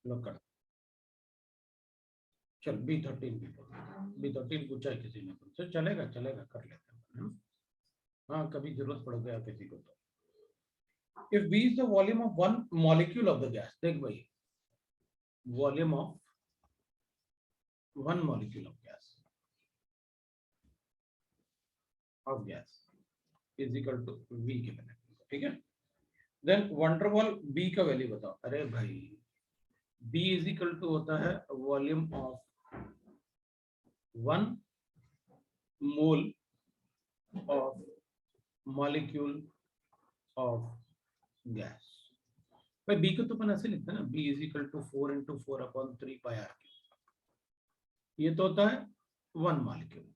लो कर, चल B13 B13 पूछा है किसी ने तुमसे, चलेगा चलेगा कर लेते हैं। हाँ कभी जरूरत पड़ गया किसी को तो। If V is the volume of one molecule of the gas, देख भाई volume of one molecule of gas is equal to V given है, ठीक है। देन वंडरवॉल B का वैल्यू बताओ। अरे भाई B इज इक्वल टू होता है volume of 1 mole of molecule of gas. भाई B को तो अपन ऐसे लिखते हैं ना, B is equal to 4 × 4/3πr। ये तो होता है 1 मॉलिक्यूल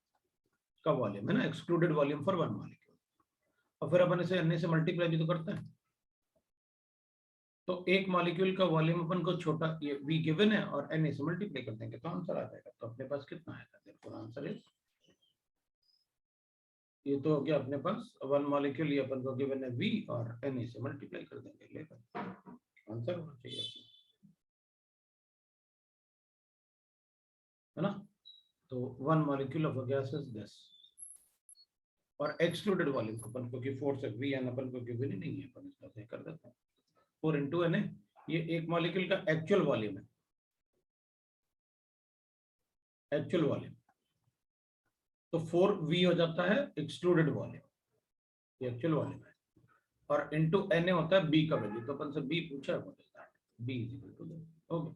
का वॉल्यूम है ना, एक्सक्लूडेड वॉल्यूम फॉर 1 मॉलिक्यूल। और फिर अपन इसे n से मल्टीप्लाई भी तो करते हैं, तो एक मॉलिक्यूल का वॉल्यूम अपन को छोटा ये V गिवन है और n से मल्टीप्लाई कर देंगे तो आंसर आ जाएगा। तो अपने पास कितना आएगा, देखो आंसर है ये तो हो गया अपने पास 1 मॉलिक्यूल, ये अपन को गिवन है V और n से मल्टीप्लाई कर देंगे, लेकर आंसर होना चाहिए है ना। तो 1 molecule of gas is this, और एक्सक्लूडेड वॉल्यूम अपन को कि 4 से V n अपन को गिवन ही नहीं है, अपन इसका सही कर देते हैं 4 × n है, ये एक मॉलिक्यूल का एक्चुअल वॉल्यूम है, एक्चुअल वॉल्यूम। तो 4V हो जाता है एक्सक्लूडेड वॉल्यूम, ये एक्चुअल वॉल्यूम है, और इनटू Na होता है B का वैल्यू। तो अपन से B पूछा है, what is that, B is equal to that. Okay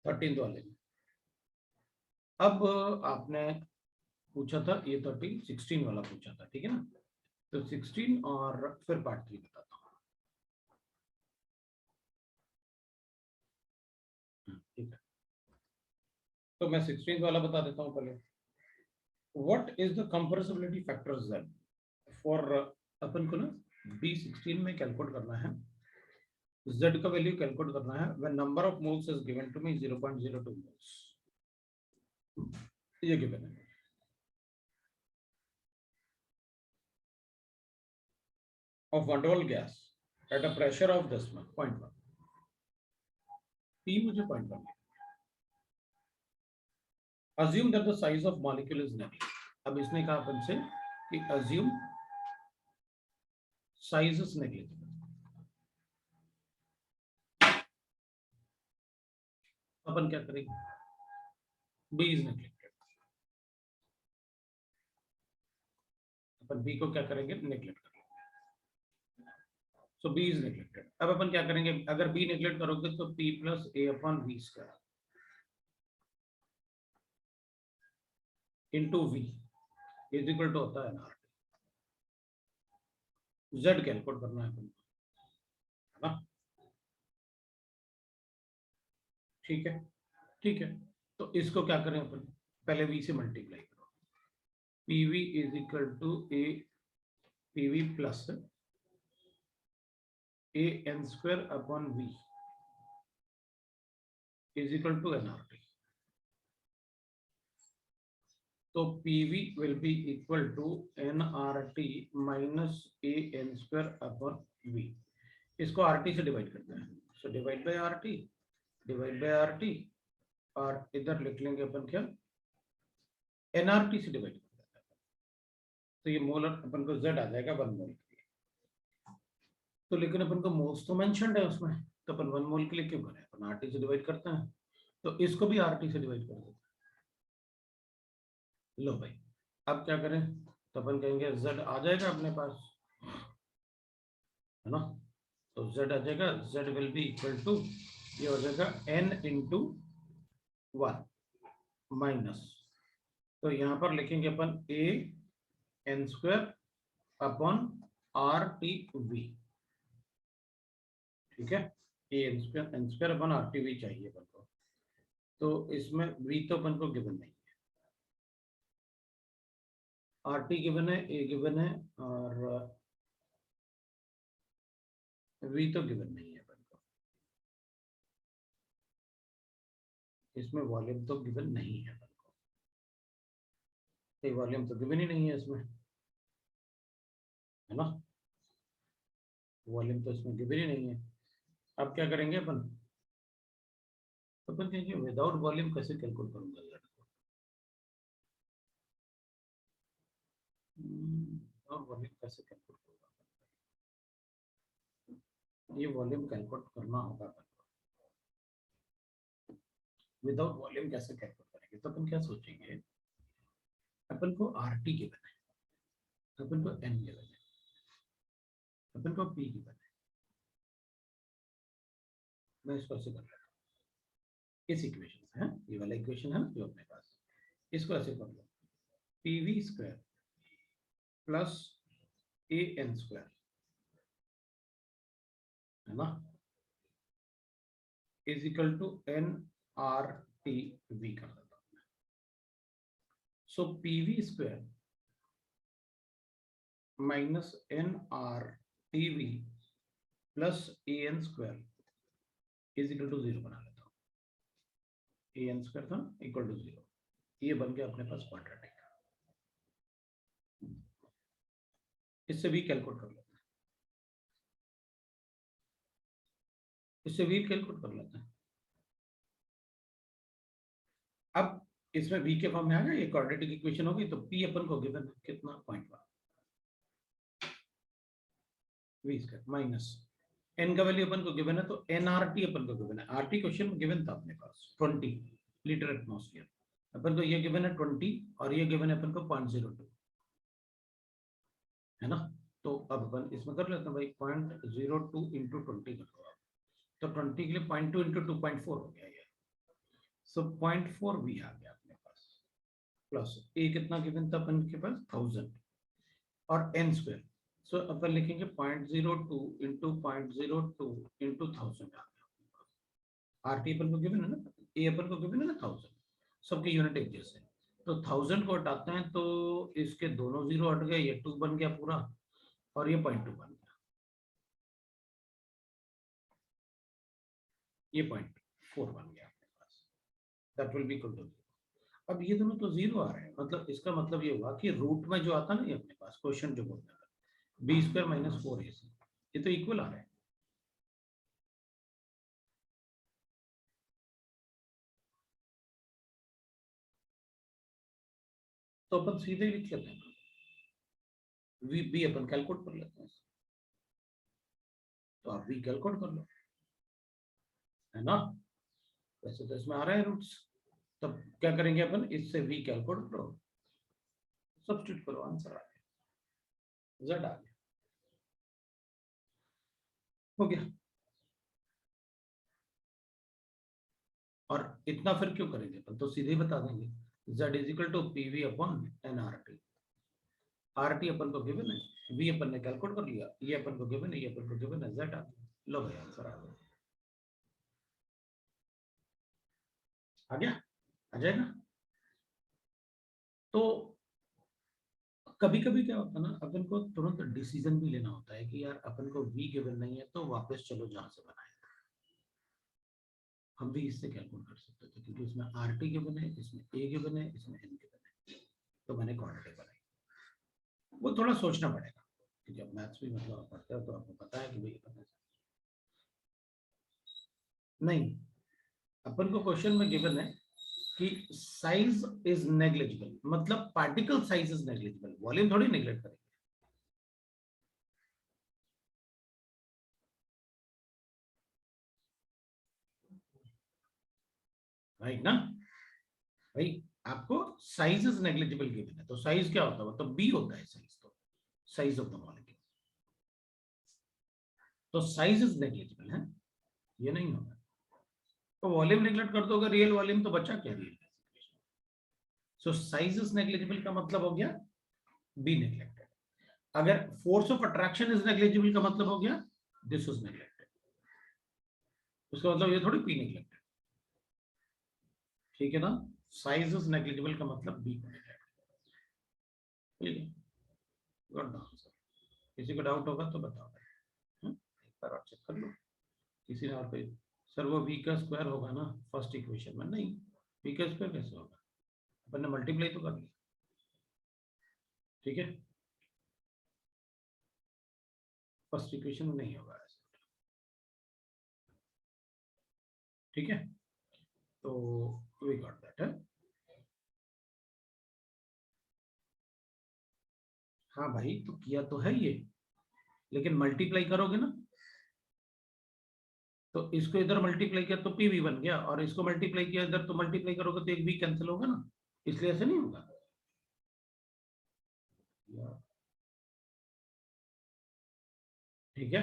13th वाले में। अब आपने पूछा था ये 16 वाला पूछा था, ठीक है ना। तो 16 और फिर पार्ट 3 बताता हूँ, ठीक है। तो मैं 16 वाला बता देता हूँ पहले। What is the compressibility factor Z for, अपन को ना B16 में कैलकुलेट करना है, Z का वैल्यू कैलकुलेट करना है when number of moles is given to me 0.02 moles, ये गिवन है। Of van der Waals gas at a pressure of this much 0.1, P मुझे 0.1 है। Assume that the size of molecule is negligible। अब इसने कहा अपन से कि assume size is negligible, अपन क्या करेंगे, B is neglected, upon B को क्या करेंगे, नेग्लेक्ट करेंगे। So B is neglected। अब अपन क्या करेंगे, अगर B नेग्लेक्ट करोगे तो P + A/V² into V is equal to होता है NRT। Z कैलकुलेट करना है अपन को, है ना, ठीक है ठीक है। तो इसको क्या करें अपन, पहले V से मल्टीप्लाई करो, PV is equal to A PV plus AN² V is equal to NRT। तो PV will be equal to NRT minus AN² V। इसको RT से डिवाइड करते हैं, so divide by RT, divide by RT, और इधर लिख लेंगे अपन क्या, NRT से डिवाइड कर देते हैं। तो ये मोलर अपन को Z आ जाएगा 1 मोल के लिए। तो लेकिन अपन को मोल्स तो मेंशन्ड है उसमें, तो अपन 1 मोल के लिए क्यों करें, अपन RT से डिवाइड करते हैं। तो इसको भी RT से डिवाइड कर देते हैं। लो भाई अब क्या करें, तो अपन कहेंगे Z आ जाएगा अपने पास, है ना। तो Z आ जाएगा, Z will be equal to, ये हो जाएगा N × 1 माइनस, तो यहाँ पर लिखेंगे अपन AN²/RTV, ठीक है। AN²/RTV चाहिए अपन को, तो इसमें V तो अपन को गिवन नहीं, RT गिवन है, A गिवन है, और V तो गिवन नहीं है अपन को, इसमें वॉल्यूम तो गिवन नहीं है अपन को, वॉल्यूम तो गिवन ही नहीं है इसमें, है ना, वॉल्यूम तो इसमें गिवन ही नहीं है। अब क्या करेंगे अपन कहेंगे विदाउट वॉल्यूम कैसे कैलकुलेट करूंगा यार, और वॉल्यूम कैसे कैलकुलेट करूंगा, ये वॉल्यूम कैलकुलेट करना होगा। विदाउट वॉल्यूम कैसे कैलकुलेट करेंगे, तो अपन क्या सोचेंगे, अपन को आरटी गिवन है, अपन को एन गिवन है, अपन को पी गिवन है। मैं इसको ऐसे कर लेता हूँ, इस इक्वेशन से है, ये वाला इक्वेशन है ना जो अपने पास, इसको ऐसे कर लो, PV square plus A N square, है ना, is equal to N R T V कर देता हूं। So PV square minus N R T V plus A N square is equal to 0 बना लेता हूँ। ए एन स्क्वायर था equal to 0, ये बन गया अपने पास क्वाड्रेटिक। इससे भी कैलकुलेट कर लेते हैं, इससे भी कैलकुलेट कर लेते हैं। अब इसमें v के फॉर्म में आ गया, ये क्वाड्रेटिक इक्वेशन होगी, तो p अपन को गिवन है कितना 0.1 v स्क्वायर माइनस n का वैल्यू अपन को गिवन है, तो nRT अपन को गिवन है, RT क्वेश्चन में गिवन था अपने पास 20 लीटर एटमॉस्फेयर, अपन को ये गिवन है 20 और ये गिवन है अपन को 0.02, है ना। तो अब अपन इसमें कर लेते हैं भाई 0.02 इंटू 20 कर दो, तो 20 के लिए 0.2 इंटू 2.4 हो गया ये, सो 0.4 भी आ गया अपने पास, प्लस ए कितना गिवन था अपन के पास 1000 और एन स्क्वायर, सो अपन लिखेंगे 0.02 इंटू 0.02 इंटू 1000 आ गया। आरटी अपन को गिवन है ना, ए अपन को गिवन है ना 1000, सबके यूनिट एक जैसे, तो 1000 को हटाते हैं तो इसके दोनों जीरो हट गए, ये 2 बन गया पूरा और ये 0.2 बन गया, ये 0.4 बन गया अपने पास, that will be equal to. अब ये दोनों तो जीरो आ रहे हैं, मतलब इसका मतलब ये हुआ कि रूट में जो आता ना ये अपने पास क्वेश्चन जो बोलता है बी स्क्वायर माइनस 4ac, ये तो इक्वल आ रहे हैं। तो अपन सीधे ही लिख लेते हैं, वी बी अपन कैलकुलेट कर लेते हैं, तो आप वी कैलकुलेट कर लो, है ना। वैसे तो इसमें आ रहे हैं रूट्स, तब क्या करेंगे अपन, इससे वी कैलकुलेट करो, सब्स्टिट्यूट करो, आंसर आ गया, जेड आ गया, हो गया। और इतना फिर क्यों करेंगे अपन, तो सीधे ही बता देंगे, z is equal to P V upon N R T, R T अपन को गिवन है, वी अपन ने कैलकुलेट कर लिया, ये अपन को गिवन है, ये अपन को गिवन है, जेड आ गया, लो भाई आंसर आ गया, आ गया, आ जाएगा। तो कभी कभी क्या होता है ना, अपन को तुरंत डिसीजन भी लेना होता है कि यार अपन को वी गिवन नहीं है तो वापस चलो जहां से बनाए, हम भी इससे कैलकुलेट कर सकते थे, क्योंकि इसमें आर टी गिवन है, इसमें ए गिवन है, इसमें एन गिवन है, तो मैंने क्वांटिटी बनाई। वो थोड़ा सोचना पड़ेगा, कि जब मैथ्स भी मतलब आप पढ़ते हो तो आपको पता है कि भाई अपन नहीं, अपन को क्वेश्चन में गिवन है कि साइज इज नेग्लिजिबल, मतलब particle size is negligible, volume थोड़ी नेग्लेक्ट करेंगे, राइट ना भाई। आपको साइज इज नेग्लिजिबल गिवन है, तो साइज क्या होता है, तो बी होता है साइज, तो साइज ऑफ द मॉलिक्यूल, तो साइज इज नेग्लिजिबल है, ये नहीं होगा। तो वॉल्यूम नेग्लेक्ट कर दोगे, रियल वॉल्यूम तो बचा क्या real, so size is negligible का मतलब हो गया बी नेग्लेक्टेड। अगर force of attraction is negligible का मतलब हो गया दिस इज नेग्लेक्टेड, उसका मतलब ये थोड़ी पी नेग्लेक्टेड, ठीक है ना। साइज इज नेग्लिजिबल का मतलब बी नेग्लेक्टेड, ठीक है, गुड आंसर। किसी को डाउट होगा तो बताओ, एक बार और चेक कर लो, किसी ने और कोई, सर वो v का स्क्वायर होगा ना फर्स्ट इक्वेशन में, नहीं v का स्क्वायर कैसे होगा, अपन ने मल्टीप्लाई तो कर लिया, ठीक है, फर्स्ट इक्वेशन में नहीं होगा ऐसे, ठीक है, तो वी गॉट दैट है। हाँ भाई, तो किया तो है ये, लेकिन मल्टीप्लाई करोगे ना, तो इसको इधर मल्टीप्लाई किया तो पीवी बन गया, और इसको मल्टीप्लाई किया इधर तो मल्टीप्लाई करोगे तो एक भी कैंसिल होगा ना, इसलिए ऐसे नहीं होगा। ठीक है,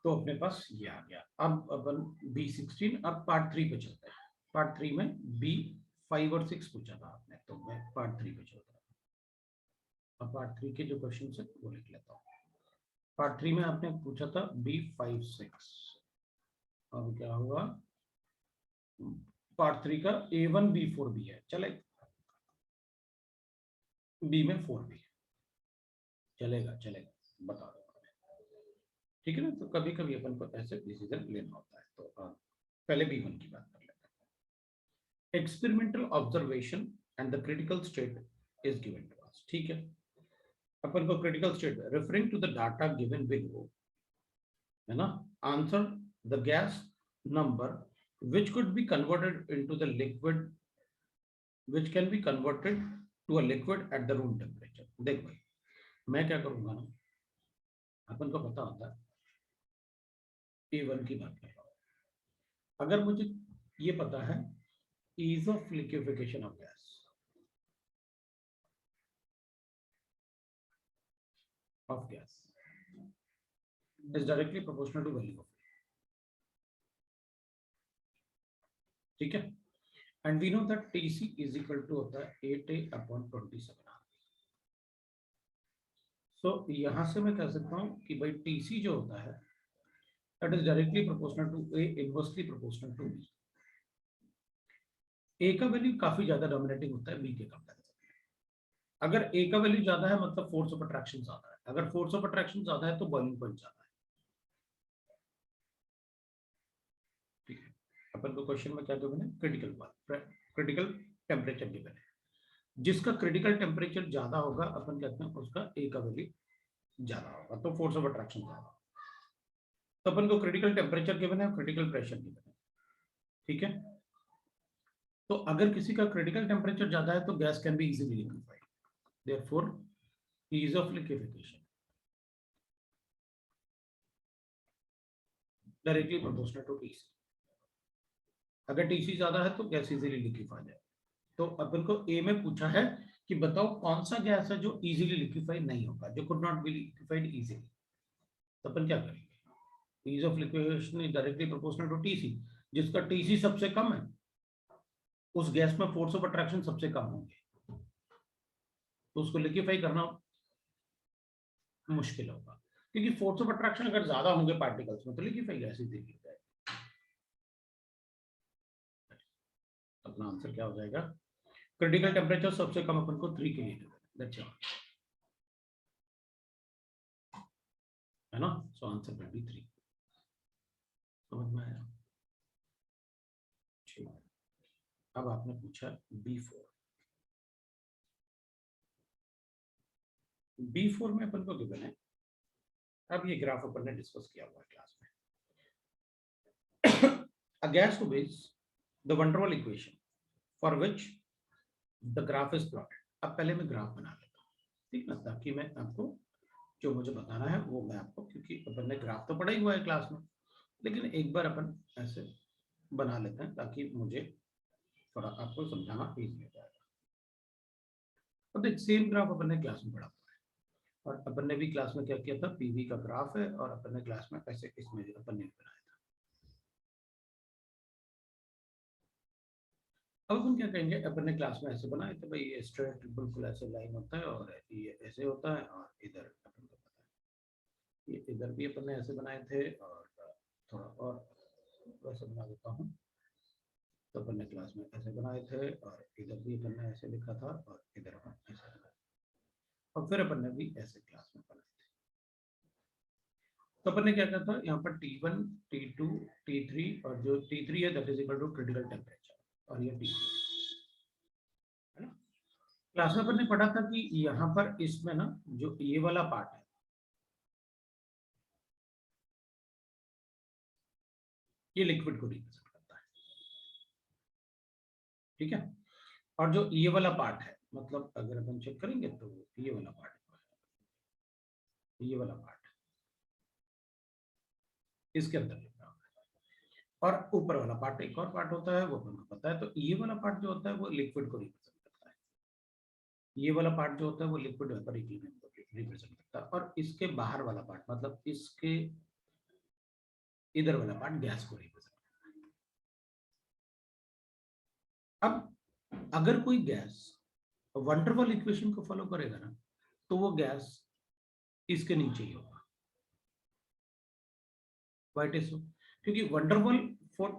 तो अपने पास ये आ गया। अब अपन B16, अब पार्ट 3 पे चलते हैं। पार्ट 3 में B5 और 6 पूछा था आपने, तो मैं पार्ट 3 पे चलता हूँ। अब पार्ट 3 के जो क्वेश्चन है वो लिख लेता हूँ। पार्ट 3 में आपने पूछा था B5 6। अब क्या हुआ, पार्ट 3 का A1 B4 भी है, चले बी में 4 भी चलेगा, चलेगा, बता दो। ठीक है ना, तो कभी कभी अपन को ऐसे डिसीजन लेना होता है। तो पहले B1 की बात कर लेते हैं। Experimental observation and the critical state is given to us. ठीक है, अपन को critical state referring to the data given below, है ना, answer the gas number which could be converted into the liquid, which can be converted to a liquid at the room temperature। देख भाई, मैं क्या करूंगा ना, अपन को पता होता है A1 की बात कर रहा हूं। अगर मुझे ये पता है ease of liquefaction of gas is directly proportional to value of, ठीक है, and we know that TC is equal to होता है 8A/27R। सो यहां से मैं कह सकता हूं कि भाई TC जो होता है that is directly proportional to A, inversely proportional to B। A का वैल्यू काफी ज्यादा डोमिनेटिंग होता है B के कंपैरिजन में। अगर A का वैल्यू ज्यादा है मतलब फोर्स ऑफ अट्रैक्शन ज्यादा है, अगर फोर्स ऑफ अट्रैक्शन ज्यादा है तो बॉइलिंग पॉइंट ज्यादा है। ठीक है, अपन को क्वेश्चन में क्या गिवन है, क्रिटिकल टेम्परेचर गिवन है। जिसका क्रिटिकल टेम्परेचर ज्यादा होगा अपन कहते हैं उसका A का वैल्यू ज्यादा होगा, तो फोर्स ऑफ अट्रैक्शन ज्यादा। तो अपन को क्रिटिकल टेम्परेचर गिवन है, क्रिटिकल प्रेशर गिवन है। ठीक है, तो अगर किसी का क्रिटिकल टेम्परेचर ज्यादा है तो gas can be easily liquefied, therefore ease of liquefaction directly proportional to TC। अगर TC ज्यादा है तो गैस इजीली लिक्विफाई जाए। तो अपन को A में पूछा है कि बताओ कौन सा गैस है जो इजीली लिक्विफाई नहीं होगा, जो could not be liquefied easily. तो अपन क्या करेंगे, ease of liquefaction is directly proportional to TC। जिसका TC सबसे कम है उस गैस में फोर्स ऑफ अट्रैक्शन सबसे कम होंगे, तो उसको लिक्विफाई करना मुश्किल होगा, क्योंकि फोर्स ऑफ अट्रैक्शन अगर ज्यादा होंगे पार्टिकल्स में तो लिक्विफाई गैस इजीली हो जाएगा। अपना आंसर क्या हो जाएगा, क्रिटिकल टेम्परेचर सबसे कम अपन को 3 के लिए दैट्स ऑल, है ना। So answer will be 3। समझ में आया, ठीक। अब आपने पूछा B4। B4 में अपन को गिवन है, अब ये ग्राफ अपन ने डिस्कस किया हुआ है क्लास में। A gas obeys the van der Waals equation for which the graph is plotted। अब पहले मैं ग्राफ बना लेता हूँ, ठीक ना, ताकि मैं आपको जो मुझे बताना है वो मैं आपको, क्योंकि अपन ने ग्राफ तो पढ़ा ही हुआ है क्लास में, लेकिन एक बार अपन ऐसे बना लेते हैं ताकि मुझे थोड़ा आपको समझाना इजी हो जाएगा। अब देख, सेम ग्राफ अपन ने क्लास में पढ़ा हुआ है, और अपन ने भी क्लास में क्या किया था, पीवी का ग्राफ है, और अपन ने क्लास में ऐसे इसमें अपन ने बनाया। अब अपन क्या कहेंगे, अपन ने क्लास में ऐसे बनाए थे भाई, ये स्ट्रेट बिल्कुल ऐसे लाइन होता है और ये ऐसे होता है, और इधर अपन को पता है ये इधर भी अपन ने ऐसे बनाए थे, और थोड़ा और वैसे बना देता हूँ। तो अपन ने क्लास में ऐसे बनाए थे, और इधर भी अपन ने ऐसे लिखा था, और इधर अपन ऐसे बनाया, और फिर अपन ने भी ऐसे क्लास में बनाए थे। तो अपन ने क्या कहा था, यहाँ पर T1 T2 T3, और जो T3 है that is equal to critical temperature, और ये T4 है ना। क्लास में अपन ने पढ़ा था कि यहाँ पर इसमें ना जो ये वाला पार्ट है, ये लिक्विड को रिप्रेजेंट करता है, ठीक है। और जो ये वाला पार्ट है, मतलब अगर अपन चेक करेंगे तो ये वाला पार्ट, ये वाला पार्ट इसके अंदर लिखा होगा, और ऊपर वाला पार्ट एक और पार्ट होता है, वो अपन को पता है। तो ये वाला पार्ट जो होता है वो लिक्विड को रिप्रेजेंट करता है, ये वाला पार्ट जो होता है वो लिक्विड वेपर इक्विलिब्रियम को रिप्रेजेंट करता है, और इसके बाहर वाला पार्ट, मतलब इसके इधर वाला पार्ट गैस को रिप्रेजेंट करता है। अब अगर कोई गैस वंडर वाल इक्वेशन को फॉलो करेगा ना, तो वो गैस इसके नीचे ही होगा। Why it is so? क्योंकि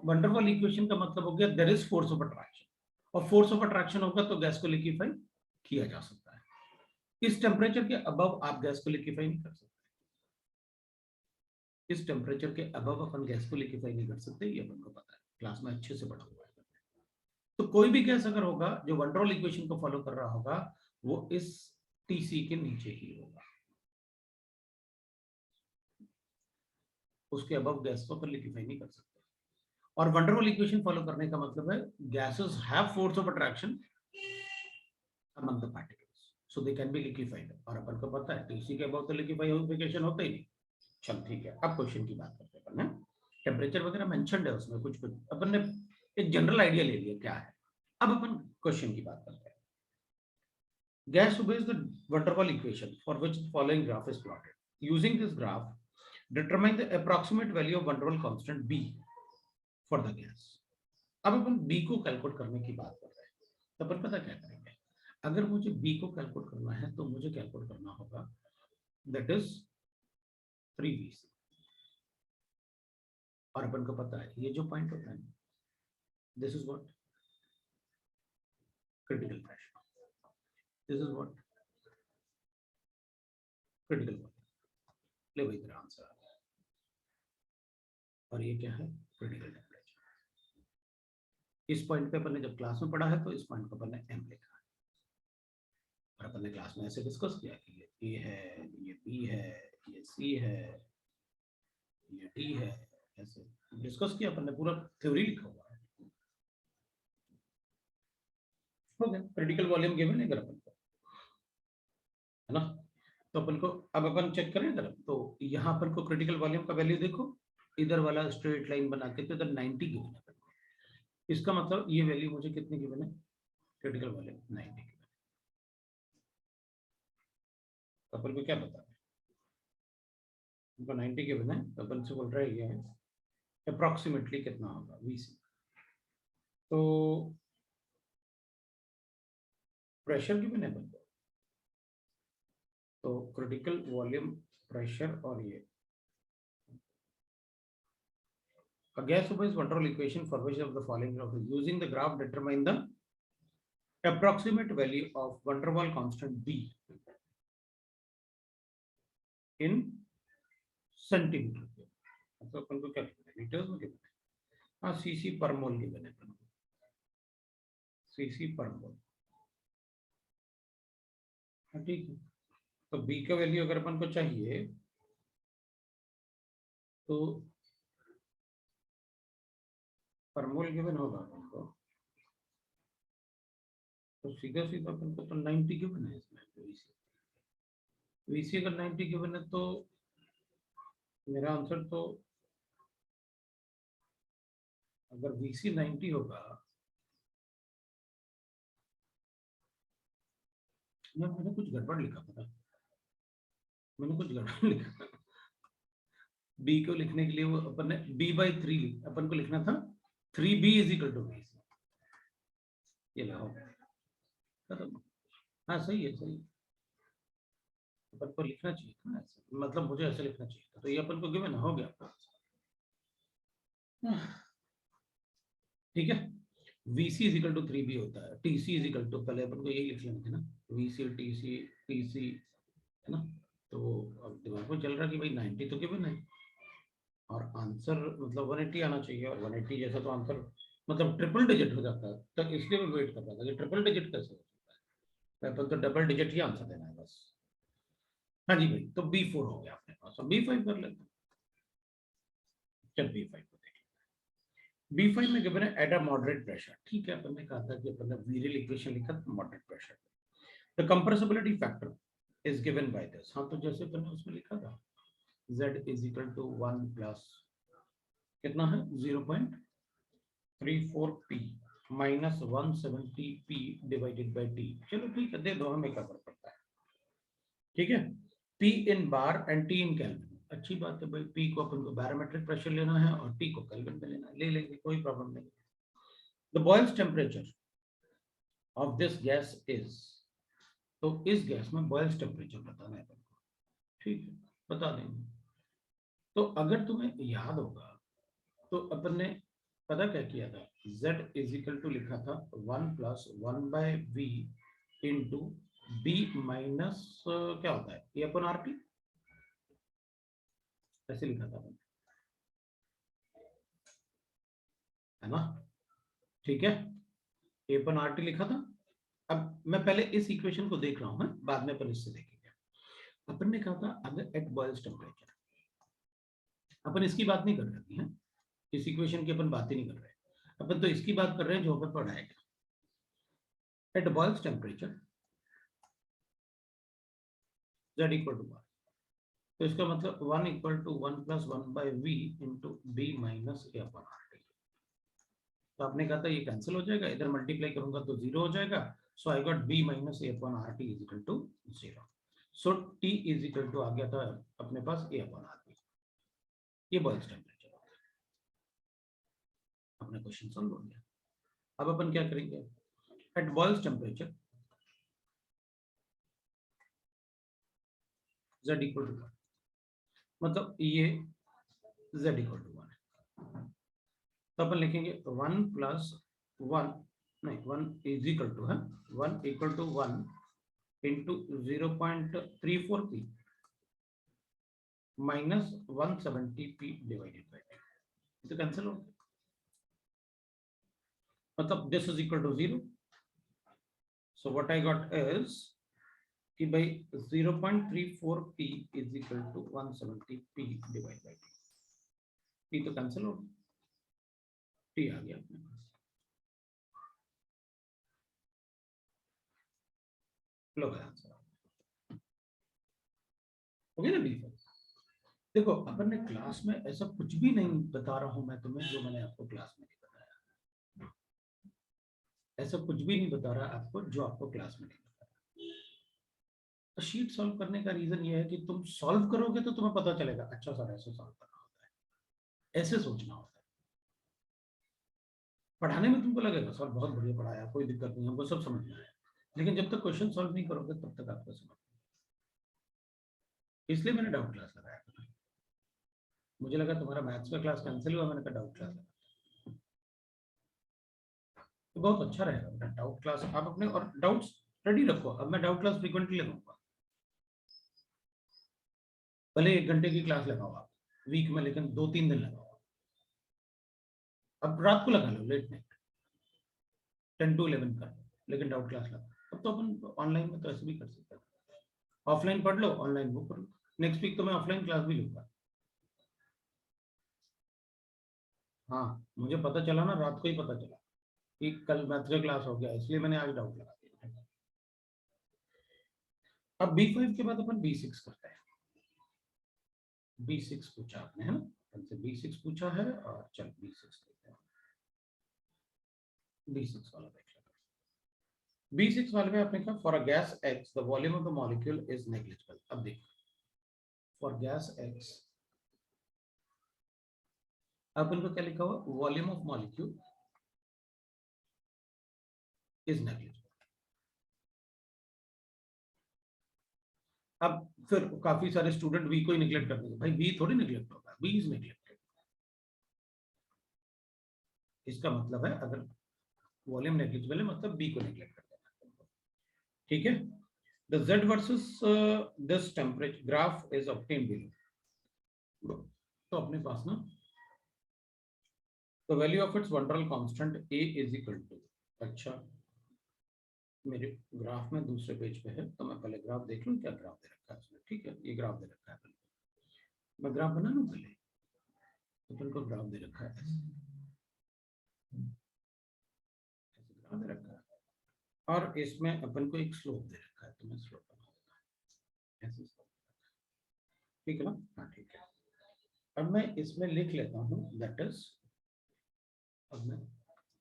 वंडरवॉल इक्वेशन का मतलब हो गया there is force of attraction, और फोर्स ऑफ अट्रैक्शन होगा तो गैस को लिक्विफाई किया जा सकता है। इस टेम्परेचर के अबव आप गैस को लिक्विफाई नहीं कर सकते, इस टेम्परेचर के अबव अपन गैस को लिक्विफाई नहीं कर सकते, ये अपन को पता है, क्लास में अच्छे से पढ़ा हुआ है। तो कोई भी गैस अगर होगा जो वंडरवॉल इक्वेशन को फॉलो कर रहा होगा, वो इस टीसी के नीचे ही होगा, उसके अबव गैस को अपन लिक्विफाई नहीं कर सकते। और वंडरवॉल इक्वेशन फॉलो करने का मतलब है gases have force of attraction among the particles, so they can be liquefied, और अपन को पता है टीसी के अबव तो लिक्विफिकेशन होता ही नहीं। चल ठीक है, अब क्वेश्चन की बात करते हैं अपन, है टेम्परेचर वगैरह मेंशन्ड है उसमें, कुछ कुछ अपन ने एक जनरल आइडिया ले लिया क्या है। अब अपन क्वेश्चन की बात करते हैं। Gas obeys the van der Waal equation for which the following graph is plotted. Using this graph, determine the approximate value of van der Waal constant B for the gas. अब अपन B को calculate करने की बात कर रहे हैं, तो अपन पता क्या करेंगे, अगर मुझे B को कैलकुलेट करना है तो मुझे कैलकुलेट करना होगा दैट इज 3VC, और अपन को पता है ये जो पॉइंट होता है, this is what critical pressure, this is what critical volume. ले भाई तेरा आंसर, और ये क्या है क्रिटिकल टेम्परेचर। इस पॉइंट पे अपन ने जब क्लास में पढ़ा है तो इस पॉइंट को अपन ने एम लिखा है, और अपन ने क्लास में ऐसे डिस्कस किया कि ये ए है, ये बी है, ये सी है, ये डी है, ऐसे डिस्कस किया अपन ने, पूरा थ्योरी लिखा हुआ है। हो गया क्रिटिकल वॉल्यूम गिवन है अगर अपन को, है ना। तो अपन को अब अपन चेक करें अगर, तो यहाँ अपन को क्रिटिकल वॉल्यूम का वैल्यू देखो, इधर वाला स्ट्रेट लाइन बना के, तो इधर 90 गिवन है, इसका मतलब ये वैल्यू मुझे कितनी गिवन है, क्रिटिकल वॉल्यूम 90 गिवन है। तो अपन को क्या पता है, उनको 90 गिवन है, तो अपन से बोल रहा है ये है अप्रोक्सीमेटली कितना होगा VC। तो प्रेशर गिवन है अपन को, तो क्रिटिकल वॉल्यूम प्रेशर, और ये a gas obeys van der Waal equation for which of the following graph is using the graph determine the approximate value of van der Waal constant B in centimetre. तो अपन को क्या लिखना है, litres में कितना है, हाँ सीसी पर मोल गिवन है अपन को, सीसी पर मोल, हाँ ठीक है। तो बी का वैल्यू अगर अपन को चाहिए तो पर मोल गिवन होगा अपन को, तो सीधा सीधा अपन को तो 90 गिवन है इसमें, VC अगर 90 गिवन है तो मेरा आंसर तो, अगर VC 90 होगा, मैंने कुछ गड़बड़ लिखा, पता मैंने कुछ गड़बड़ लिखा, बी को लिखने के लिए वो अपन ने B/3 अपन को लिखना था 3B is equal to VC, ये लगाओ खत्म। हाँ सही है, सही, अपन को लिखना चाहिए था ना ऐसे, मतलब मुझे ऐसे लिखना चाहिए था, तो ये अपन को गिवन हो गया, ठीक है। VC is equal to 3B होता है, TC इज इक्वल टू, पहले अपन को यही लिख लेना था ना, VC TC TC, है ना। तो अब दिमाग में चल रहा है कि भाई 90 तो गिवन है, और आंसर मतलब 180 आना चाहिए, और 180 जैसा तो आंसर मतलब ट्रिपल डिजिट हो जाता है, तो इसलिए मैं वेट कर रहा था कि ट्रिपल डिजिट कैसे हो सकता है, अपन तो डबल डिजिट ही आंसर देना है बस। हाँ जी भाई, तो B4 हो गया अपने पास, अब B5 कर लेते हैं। चल B5 को देख, B5 में गिवन है एट अ मॉडरेट प्रेशर, ठीक है, अपन ने कहा था कि अपन ने वीरियल इक्वेशन लिखा था moderate pressure, the compressibility factor is given by this, हाँ तो जैसे अपन ने उसमें लिखा था Z is equal to 1 plus कितना है 0.34 P minus 170 P divided by T, चलो ठीक है, दे दो, हमें क्या फर्क पड़ता है, ठीक है, P in bar and T in kelvin, अच्छी बात है भाई, P को अपन को बैरोमेट्रिक प्रेशर लेना है और T को केल्विन में लेना है, ले लेंगे, कोई प्रॉब्लम नहीं। The Boyle's temperature of this gas is, तो इस गैस में बॉइल्स टेम्परेचर बताना है अपन को, ठीक है, बता देंगे। तो अगर तुम्हें याद होगा तो अपन ने पता क्या किया था, Z इज इक्वल टू लिखा था 1 plus 1 by V into B minus क्या होता है ए अपन RT, ऐसे लिखा था अपन, है ना, ठीक है, ए अपन RT लिखा था। अब मैं पहले इस इक्वेशन को देख रहा हूं, बाद में अपन इससे देखेंगे। अपन ने कहा था अगर एट बॉइल्स टेम्परेचर, अपन इसकी बात नहीं कर रहे हैं, इस इक्वेशन की अपन बात ही नहीं कर रहे, अपन तो इसकी बात कर रहे हैं जो अपन पढ़ाएगा, at Boyle's temperature Z equal to 1, तो इसका मतलब 1 equal to 1 plus 1 by V into B minus A अपन RT, तो आपने कहा था ये कैंसिल हो जाएगा, इधर मल्टीप्लाई करूंगा तो 0 हो जाएगा, so I got B minus A अपन RT is equal to 0, so T is equal to आ गया था अपने पास ए अपन RT, ये बॉइल्स टेम्परेचर हो गया, अपना क्वेश्चन सॉल्व हो गया। अब अपन क्या करेंगे, at Boyle's temperature Z equal to 1, मतलब ये Z इक्वल टू 1 है, तो अपन लिखेंगे 1 प्लस 1, नहीं 1 इज इक्वल टू है 1 equal to 1 into 0.34 P minus 170 P divided by, तो कैंसिल हो, मतलब this is equal to 0, so what I got is कि भाई 0.34 P इज इक्वल टू 170 P डिवाइड बाई P, तो कैंसिल हो, T आ गया अपने पास, लो आंसर हो गया ना B। देखो अपन ने क्लास में ऐसा कुछ भी नहीं बता रहा हूं मैं तुम्हें जो मैंने आपको क्लास में नहीं बताया, ऐसा कुछ भी नहीं बता रहा आपको जो आपको क्लास में नहीं बताया। तो शीट सॉल्व करने का रीजन ये है कि तुम सॉल्व करोगे तो तुम्हें पता चलेगा अच्छा सर ऐसे सॉल्व करना होता है, ऐसे सोचना होता है, पढ़ाने में तुमको लगेगा सर बहुत बढ़िया पढ़ाया, कोई दिक्कत नहीं, हमको सब समझ में आया, लेकिन जब तक क्वेश्चन सॉल्व नहीं करोगे तब तक आपको समझ, इसलिए मैंने डाउट क्लास लगाया, मुझे लगा तुम्हारा मैथ्स का क्लास कैंसिल हुआ, मैंने कहा डाउट क्लास लगा, तो बहुत अच्छा रहेगा बेटा डाउट क्लास, आप अपने और डाउट्स रेडी रखो, अब मैं डाउट क्लास फ्रीक्वेंटली लगाऊंगा, भले 1 घंटे की क्लास लगाओ आप वीक में, लेकिन 2-3 दिन लगाओ, अब रात को लगा लो लेट नाइट 10 to 11 कर, लेकिन डाउट क्लास लगाओ, अब तो अपन ऑनलाइन में तो ऐसे भी कर सकते हैं, ऑफलाइन पढ़ लो ऑनलाइन वो कर लो, नेक्स्ट वीक तो मैं ऑफलाइन क्लास भी लूंगा, हाँ मुझे पता चला ना, रात को ही पता चला कि कल मैथ्स का क्लास हो गया, इसलिए मैंने आज डाउट लगा दिया। अब B5 के बाद अपन B6 करते हैं, B6 पूछा आपने है ना, हमसे B6 पूछा है, और चल B6 देखते हैं, B6 वाला देख लेते हैं। B6 वाले में आपने कहा for a gas X the volume of the molecule is negligible, अब देखो फॉर गैस X अपन को क्या लिखा हुआ, volume of molecule is negligible, अब फिर काफी सारे स्टूडेंट V को ही निगलेक्ट कर देंगे, भाई V थोड़ी निगलेक्ट होगा, B इज नेग्लेक्टेड, इसका मतलब है अगर वॉल्यूम नेग्लिजिबल है मतलब B को निगलेक्ट कर देना, ठीक है। The Z versus this temperature graph is obtained below, तो अपने पास ना the value of its Vanderwaal constant A is equal to, अच्छा मेरे ग्राफ में दूसरे पेज पे है, तो मैं पहले ग्राफ देख लूं क्या ग्राफ दे रखा है उसमें, ठीक है ये ग्राफ दे रखा है, मैं ग्राफ बना लूं पहले, तो फिर को ग्राफ दे रखा है ग्राफ दे रखा है और इसमें अपन को एक स्लोप दे रखा है, तो मैं स्लोप बना देता हूं ऐसे slope। ठीक है ना? हाँ ठीक है। अब मैं इसमें लिख लेता हूँ दैट इज, अब मैं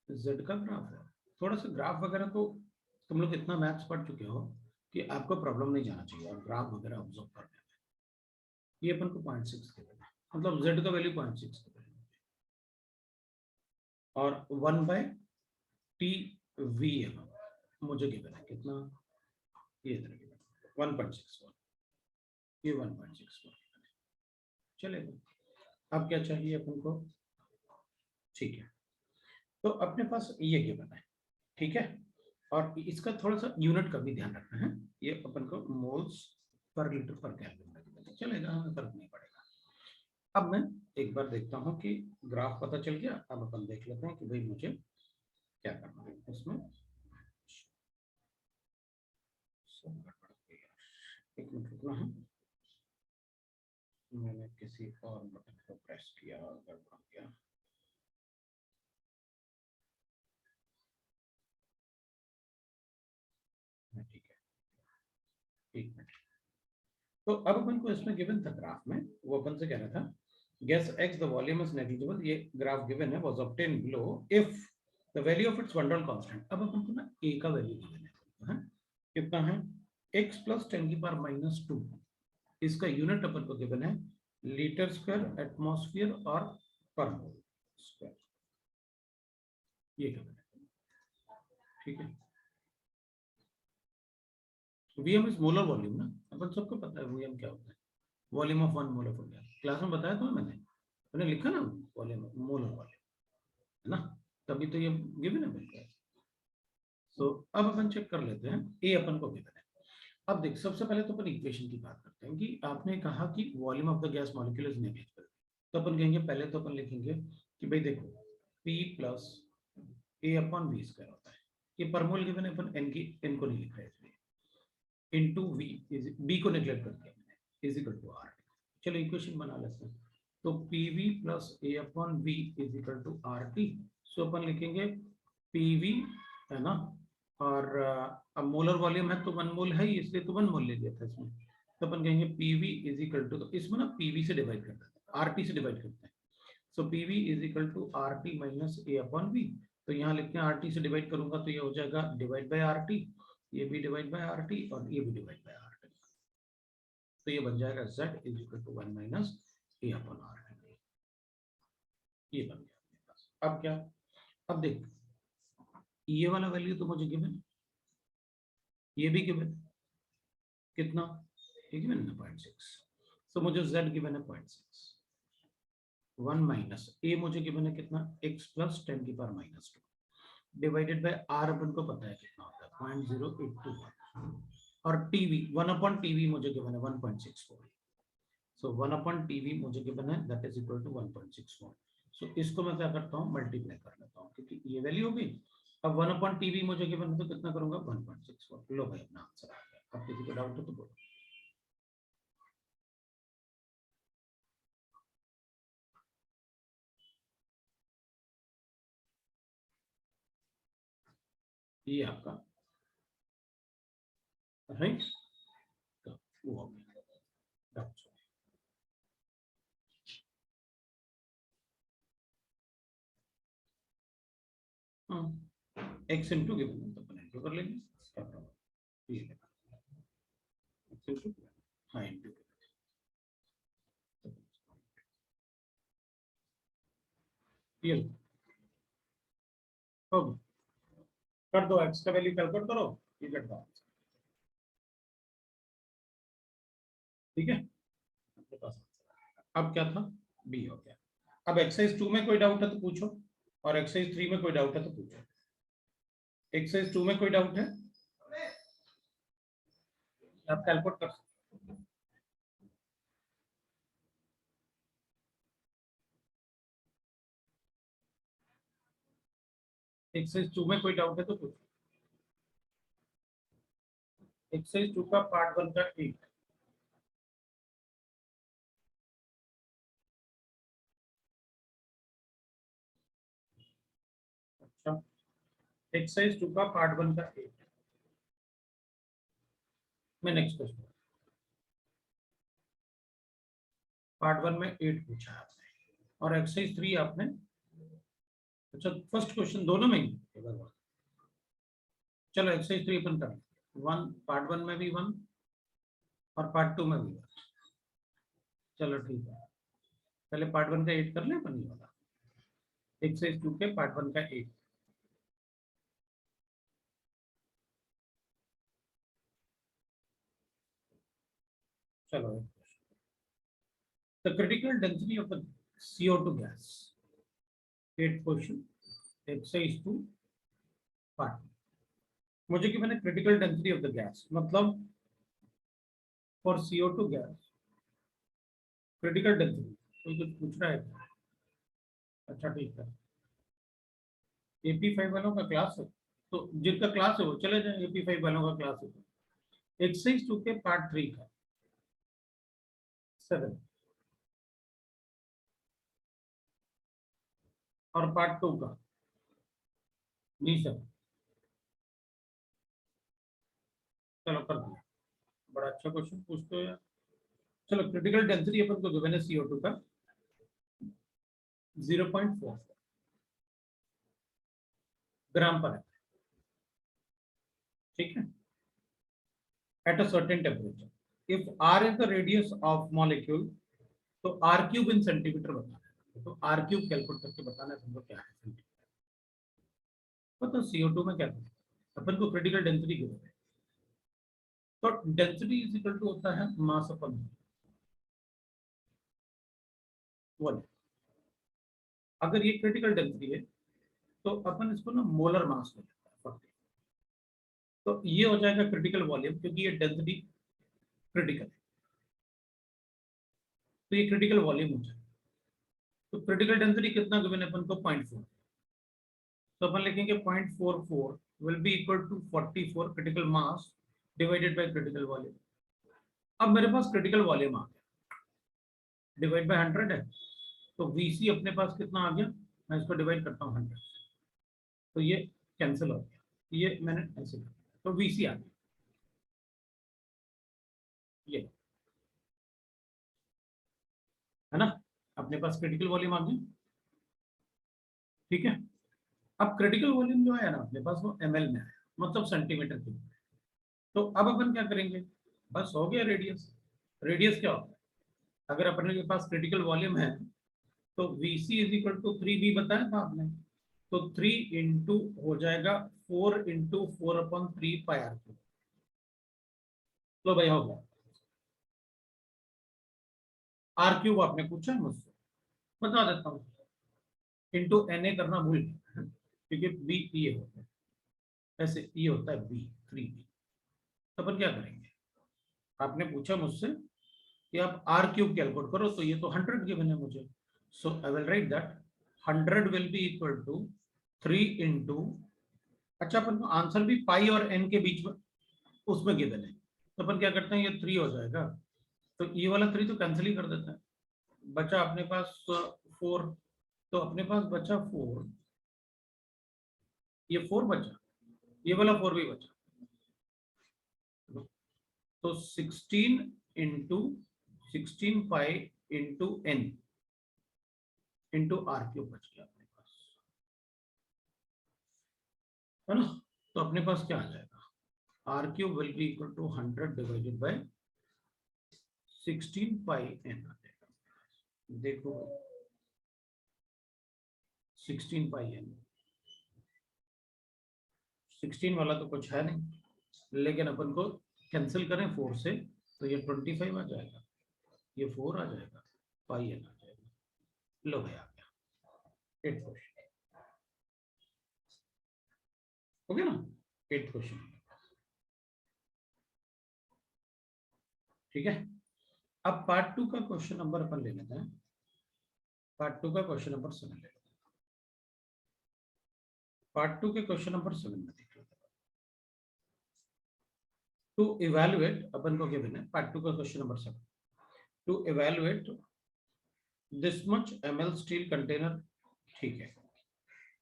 z का ग्राफ है। थोड़ा सा ग्राफ वगैरह तो तुम लोग इतना मैथ्स पढ़ चुके हो कि आपको प्रॉब्लम नहीं जाना चाहिए और ग्राफ वगैरह ऑब्जर्व करने में। ये अपन को 0.6 के देना, मतलब z का वैल्यू 0.6 के देना और 1 बाय टी वी मुझे गिवन है कितना, ये 1.61, ये 1.61 चलेगा। अब क्या चाहिए अपन को? ठीक है, तो अपने पास ये गिवन है, ठीक है। और इसका थोड़ा सा यूनिट का भी ध्यान रखना है, ये अपन को मोल्स पर लीटर पर केल्विन में चलेगा, हमें फर्क नहीं पड़ेगा। अब मैं एक बार देखता हूँ कि ग्राफ पता चल गया। अब अपन देख लेते हैं कि भाई मुझे क्या करना है इसमें। एक मिनट रुकना है, मैंने किसी और बटन को प्रेस किया और गड़बड़ गया। ठीक है, एक मिनट। तो अब अपन को इसमें गिवन था ग्राफ में, वो अपन से कह रहा था gas x the volume is negligible, ये ग्राफ गिवन है, was obtain below if the value of its वंडरल constant. अब अपन को ना ए का वैल्यू गिवन है, कितना है? x प्लस 10 की पावर माइनस 2, इसका यूनिट अपन को गिवन है लीटर स्क्वायर एटमॉस्फेयर और पर मोल स्क्वायर, ये गिवन है, ठीक है। वीएम इज मोलर वॉल्यूम ना, अपन सबको पता है वीएम क्या होता है, volume of one mole of gas. Class में बताया था मैंने लिखा ना वॉल्यूम मोलर वॉल्यूम, है ना? तभी तो ये गिवन है बिल्कुल। तो अब अपन चेक कर लेते हैं, ए अपन को गिवन है। अब देख, सबसे पहले तो अपन इक्वेशन की बात करते हैं कि आपने कहा कि volume of the gas molecule is negligible, तो अपन कहेंगे, पहले तो अपन लिखेंगे कि भाई देखो P plus A upon V square होता है, ये पर मोल गिवन है, अपन एन की एन को नहीं लिख रहे इसलिए, इनटू वी इज बी को नेग्लेक्ट कर दिया मैंने, इज इक्वल टू आर। चलो इक्वेशन बना लेते हैं, तो P V plus A upon V is equal to R T. So अपन लिखेंगे पी वी, है ना, और अब मोलर वॉल्यूम है तो 1 मोल है ही, इसलिए तो 1 मोल ले लिया था इसमें। तो अपन कहेंगे P V is equal to, तो इसमें ना पी वी से डिवाइड करते हैं, आर टी से डिवाइड करते हैं। So P V is equal to R T minus A upon V. तो यहाँ लिखते हैं आर टी से डिवाइड करूंगा तो ये हो जाएगा डिवाइड बाय आर टी, ये भी डिवाइड बाय आर टी और ये भी डिवाइड बाय आर टी। तो ये बन जाएगा z is equal to 1 minus A upon R T, ये बन गया अपने पास। अब क्या? अब देख, ये वाला वैल्यू तो मुझे गिवन, ये भी गिवन, कितना? ये गिवन है 0.6, तो मुझे z गिवन है 0.6, 1 माइनस ए मुझे गिवन है कितना, x प्लस 10 की power minus 2 divided by r, अपन को पता है कितना होता है 0.0821, और टीवी 1 अपॉन टीवी मुझे गिवन है 1.64। सो 1 अपॉन टीवी मुझे गिवन है दैट इज इक्वल टू 1.64। सो इसको मैं क्या करता हूँ, मल्टीप्लाई कर लेता हूँ क्योंकि ये वैल्यू हो गई। अब 1 अपॉन टीवी मुझे गिवन है तो कितना करूंगा, 1.64। लो भाई अपना आंसर आ गया। अब किसी को डाउट हो तो बोलो। ये आपका राइट, तो वो हो गया डाउट। हाँ, एक्स इंटू गिवन है तो अपन इंटू कर लेंगे, क्या प्रॉब्लम, ये एक्स इंटू, हाँ इंटू, ये हो गया। कर दो, एक्स का वैल्यू कैलकुलेट करो, ये कट दो, ठीक है। आपके पास अब क्या था, बी हो गया। अब एक्सरसाइज 2 में कोई डाउट है तो पूछो, और एक्सरसाइज 3 में कोई डाउट है तो पूछो। एक्सरसाइज 2 में कोई डाउट है, आप कैलकुलेट कर सकते हो। एक्सरसाइज 2 में कोई डाउट है तो पूछो। एक्सरसाइज 2 का पार्ट 1 का 8। एक्सरसाइज 2 का पार्ट 1 का 8 में नेक्स्ट क्वेश्चन पार्ट 1 में 8 पूछा है आपने और एक्सरसाइज 3 आपने अच्छा फर्स्ट क्वेश्चन दोनों में ही चलो एक्सरसाइज 3 अपन कर वन पार्ट 1 में भी 1 और पार्ट 2 में भी 1 चलो ठीक है पहले पार्ट 1 का 8 कर ले अपन ये वाला एक्सरसाइज 2 के पार्ट 1 का 8 चलो the critical density of the CO2 gas 8 question exercise 2 part मुझे कि मैंने critical density of the gas मतलब for CO2 gas critical density कोई कुछ पूछ रहा है अच्छा ठीक है AP5 वालों का क्लास है तो जिनका क्लास है वो चले जाए AP5 वालों का क्लास है एक्सरसाइज 2 के पार्ट 3 का 7 और पार्ट 2 का नहीं सर चलो कर दिया बड़ा अच्छा क्वेश्चन पूछते हो यार चलो क्रिटिकल डेंसिटी अपन को गिवन है CO2 का 0.4 ग्राम पर है ठीक है at a certain temperature if R is the radius of molecule तो R क्यूब इन सेंटीमीटर बताना है तो R क्यूब कैलकुलेट करके बताना है तुमको क्या है सेंटीमीटर तो CO2 में क्या है अपन को क्रिटिकल डेंसिटी गिवन है तो डेंसिटी इज इक्वल टू होता है मास अपन वन अगर ये क्रिटिकल डेंसिटी है तो अपन इसको ना मोलर मास में लेते हैं तो ये हो जाएगा क्रिटिकल वॉल्यूम क्योंकि ये डेंसिटी क्रिटिकल है तो ये क्रिटिकल वॉल्यूम हो जाएगा तो क्रिटिकल डेंसिटी कितना गिवन है अपन को 0.4 तो अपन लिखेंगे 0.44 will be equal to 44 critical mass divided by critical volume अब मेरे पास क्रिटिकल वॉल्यूम आ गया डिवाइड बाय 100 है तो VC अपने पास कितना आ गया मैं इसको डिवाइड करता हूँ 100 तो ये कैंसिल हो गया ये मैंने ऐसे कर तो VC आ गया ये है ना अपने पास क्रिटिकल वॉल्यूम आ गया ठीक है अब क्रिटिकल वॉल्यूम जो है ना अपने पास वो ml में है मतलब सेंटीमीटर क्यूब तो अब अपन क्या करेंगे बस हो गया रेडियस रेडियस क्या होता है अगर अपने के पास क्रिटिकल वॉल्यूम है तो VC is equal to 3B बताया था आपने तो 3 इंटू हो जाएगा 4 इंटू 4/3 पाई आर क्यूब लो भाई हो गया आर क्यूब आपने पूछा है मुझसे बता देता हूँ इंटू NA करना भूल गया क्योंकि B ये होता है ऐसे ये होता है B 3B तो अपन क्या करेंगे आपने पूछा मुझसे कि आप आर क्यूब कैलकुलेट करो तो ये तो 100 गिवन है मुझे so I will write that 100 will be equal to 3 into अच्छा अपन को आंसर भी पाई और n के बीच में उसमें गिवन है तो अपन क्या करते हैं ये 3 हो जाएगा तो ये वाला 3 तो कैंसिल ही कर देते हैं बचा अपने पास 4 तो अपने पास बचा 4 ये 4 बचा ये वाला 4 भी बचा तो 16 into 16 pi into n into R cube बच गया अपने पास है ना तो अपने पास क्या आ जाएगा R cube will be equal to 100 divided by 16 pi n आ जाएगा देखो 16 पाई n 16 वाला तो कुछ है नहीं लेकिन अपन को कैंसिल करें 4 से तो ये 25 आ जाएगा ये 4 आ जाएगा पाई n आ जाएगा लो भाई आ गया 8 क्वेश्चन हो गया ना 8 क्वेश्चन ठीक है अब पार्ट 2 का क्वेश्चन नंबर अपन ले लेते हैं पार्ट 2 का क्वेश्चन नंबर 7 ले लेते हैं पार्ट 2 के क्वेश्चन नंबर 7 में देख लेते हैं टू इवैल्यूएट अपन को गिवन है पार्ट 2 का question number 7 to evaluate this much ml steel container ठीक है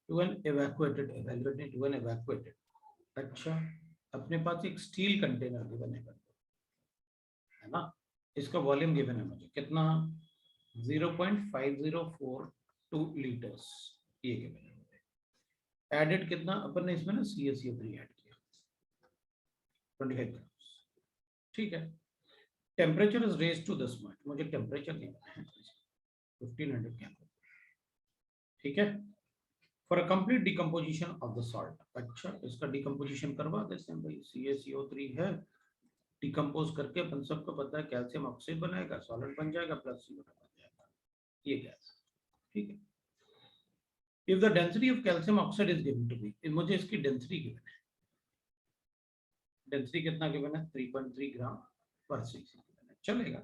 to an evacuated, evaluating to an evacuated. अच्छा, अपने पास एक स्टील कंटेनर गिवन है ना, इसका वॉल्यूम गिवन है मुझे कितना, 0.5042 लीटर्स, ये गिवन है मुझे। एडेड कितना अपन ने इसमें ना CaCO3 ऐड किया 25 ग्राम, ठीक है। Temperature is raise to 10 minute, मुझे टेम्परेचर गिवन है 1500 केल्विन, ठीक है। For a complete decomposition of the salt, अच्छा इसका डिकम्पोजिशन करवा देते हैं भाई, CaCO3 है, डिकम्पोज करके अपन सबको पता है कैल्शियम ऑक्साइड बनाएगा, सॉलिड बन जाएगा, प्लस CO2 बन जाएगा, ये गैस, ठीक है। If the density of calcium oxide is given to be, मुझे इसकी डेंसिटी गिवन है, डेंसिटी कितना गिवन है 3.3 ग्राम पर cc गिवन है, चलेगा।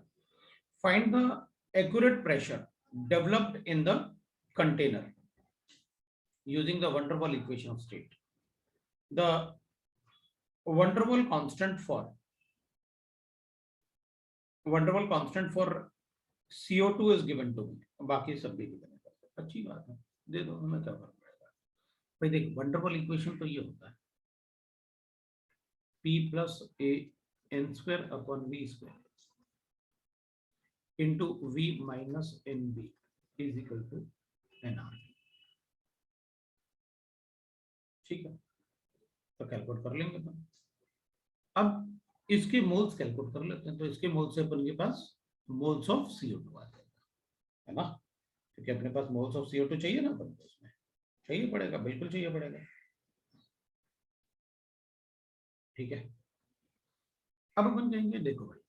Find the accurate pressure developed in the container using the van der Waals equation of state. The van der Waals constant for CO2 is given to me, बाकी सब भी given है, अच्छी बात है, दे दो, हमें क्या फर्क पड़ेगा भाई। देख van der Waals इक्वेशन तो ये होता है P plus A n square upon V square into V minus NB is equal to NR, ठीक है, तो कैलकुलेट कर लेंगे तो। अब इसके मोल्स कैलकुलेट कर लेते हैं, तो इसके मोल्स से अपन के पास मोल्स ऑफ CO2 आ जाएगा, है ना, क्योंकि अपने पास मोल्स ऑफ CO2 चाहिए ना अपन को, उसमें चाहिए पड़ेगा, बिल्कुल चाहिए पड़ेगा, ठीक है। अब अपन कहेंगे देखो भाई,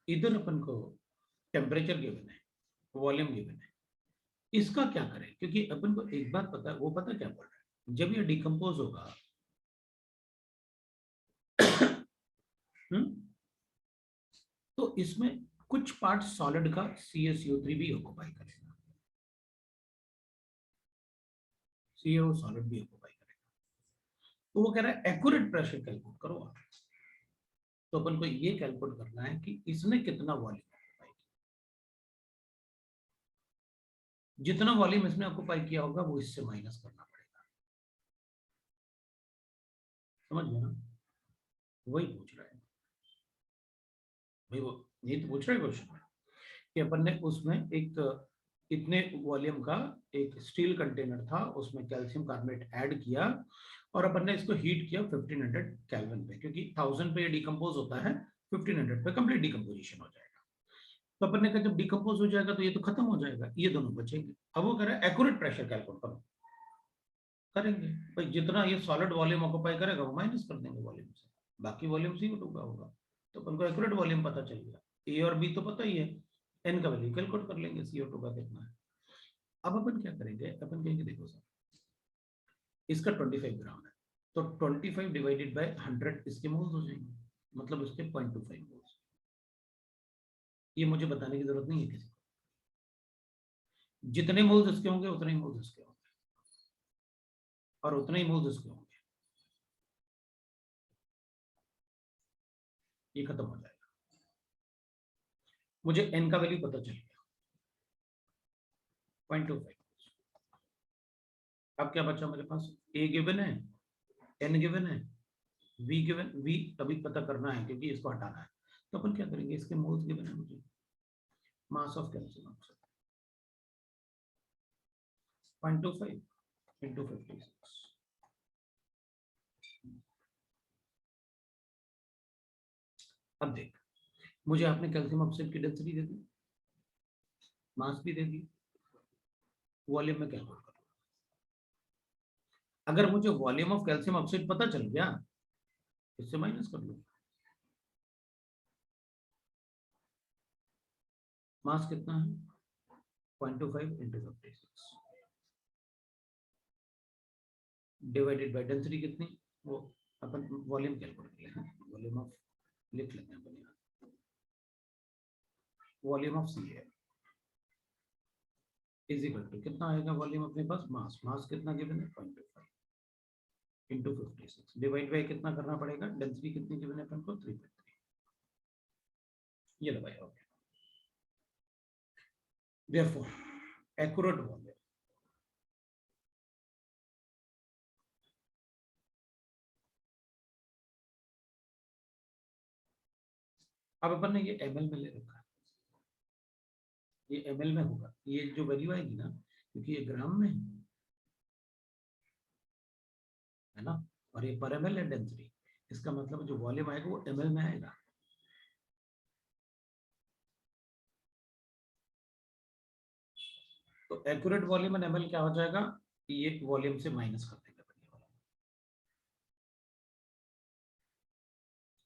इधर अपन को टेम्परेचर गिवन है, वॉल्यूम गिवन है, इसका क्या करें, क्योंकि अपन को एक बात पता है, वो पता क्या पड़ रहा है, जब ये डिकम्पोज होगा तो इसमें कुछ पार्ट सॉलिड का CaCO3 भी ऑक्युपाई करेगा, CO सॉलिड भी ऑक्युपाई करेगा, तो वो कह रहा है एक्यूरेट प्रेशर कैलकुलेट करो आप। तो अपन को ये कैलकुलेट करना है कि इसने कितना वॉल्यूम ऑक्युपाई किया, जितना वॉल्यूम इसने ऑक्युपाई किया होगा वो इससे माइनस करना पड़ेगा, समझ गए ना, वही पूछ रहा है भाई, वो ये तो पूछ रहा है क्वेश्चन कि अपन ने उसमें एक इतने वॉल्यूम का एक स्टील कंटेनर था, उसमें कैल्शियम कार्बोनेट ऐड किया और अपन ने इसको हीट किया 1500 केल्विन पे, क्योंकि 1000 पे ये डिकम्पोज होता है, 1500 पे कंप्लीट डिकम्पोजिशन हो जाएगा। तो अपन ने कहा जब डिकम्पोज हो जाएगा तो ये तो खत्म हो जाएगा, ये दोनों बचेंगे। अब वो कह रहा है एक्यूरेट प्रेशर कैलकुलेट करो, करेंगे भाई, जितना ये सॉलिड वॉल्यूम ऑक्युपाई करेगा वो माइनस कर देंगे वॉल्यूम से, बाकी वॉल्यूम CO2 का होगा, तो अपन को एक्यूरेट वॉल्यूम पता चल गया, ए और बी तो पता ही है, एन का वैल्यू कैलकुलेट कर लेंगे, CO2 का कितना है। अब अपन क्या करेंगे, अपन कहेंगे देखो सर इसका 25 ग्राम है, तो 25 डिवाइडेड बाय 100 इसके मोल्स हो जाएंगे, मतलब इसके 0.25 मोल्स। ये मुझे बताने की जरूरत नहीं है किसी को, जितने मोल्स इसके होंगे उतने ही मोल्स इसके होंगे और उतने ही मोल्स इसके होंगे, ये खत्म हो जाएगा। मुझे एन का वैल्यू पता चल गया 0.25। अब क्या बचा मेरे पास, ए गिवन है, एन गिवन है, वी गिवन, वी अभी पता करना है क्योंकि इसको हटाना है, तो अपन क्या करेंगे, इसके मोल्स गिवन है मुझे, mass of calcium oxide 0.25 into 56। अब देख, मुझे आपने कैल्शियम ऑक्साइड की डेंसिटी दे दी, मास भी दे दी, वॉल्यूम में क्या होगा, अगर मुझे वॉल्यूम ऑफ कैल्शियम ऑक्साइड पता चल गया इससे माइनस कर लो, मास कितना है 0.25 into 56 डिवाइडेड बाय डेंसिटी कितनी, वो अपन वॉल्यूम कैलकुलेट कर लेंगे, वॉल्यूम ऑफ लिख लेते हैं अपन, वॉल्यूम ऑफ सी है इज इक्वल टू कितना आएगा वॉल्यूम अपने पास, मास, मास कितना गिवन है 0.25 into 56 डिवाइड बाय कितना करना पड़ेगा, डेंसिटी कितनी गिवन है अपन को 3.3, ये दबाया हो गया। Therefore, accurate volume अब अपन ने ये ml में ले रखा है, ये ml में होगा, ये जो वैल्यू आएगी ना, क्योंकि ये ग्राम में है ना, और ये पर ml है डेंसिटी, इसका मतलब जो वॉल्यूम आएगा वो ml में आएगा। तो एक्यूरेट वॉल्यूम इन ml क्या हो जाएगा, ये वॉल्यूम से माइनस कर देंगे,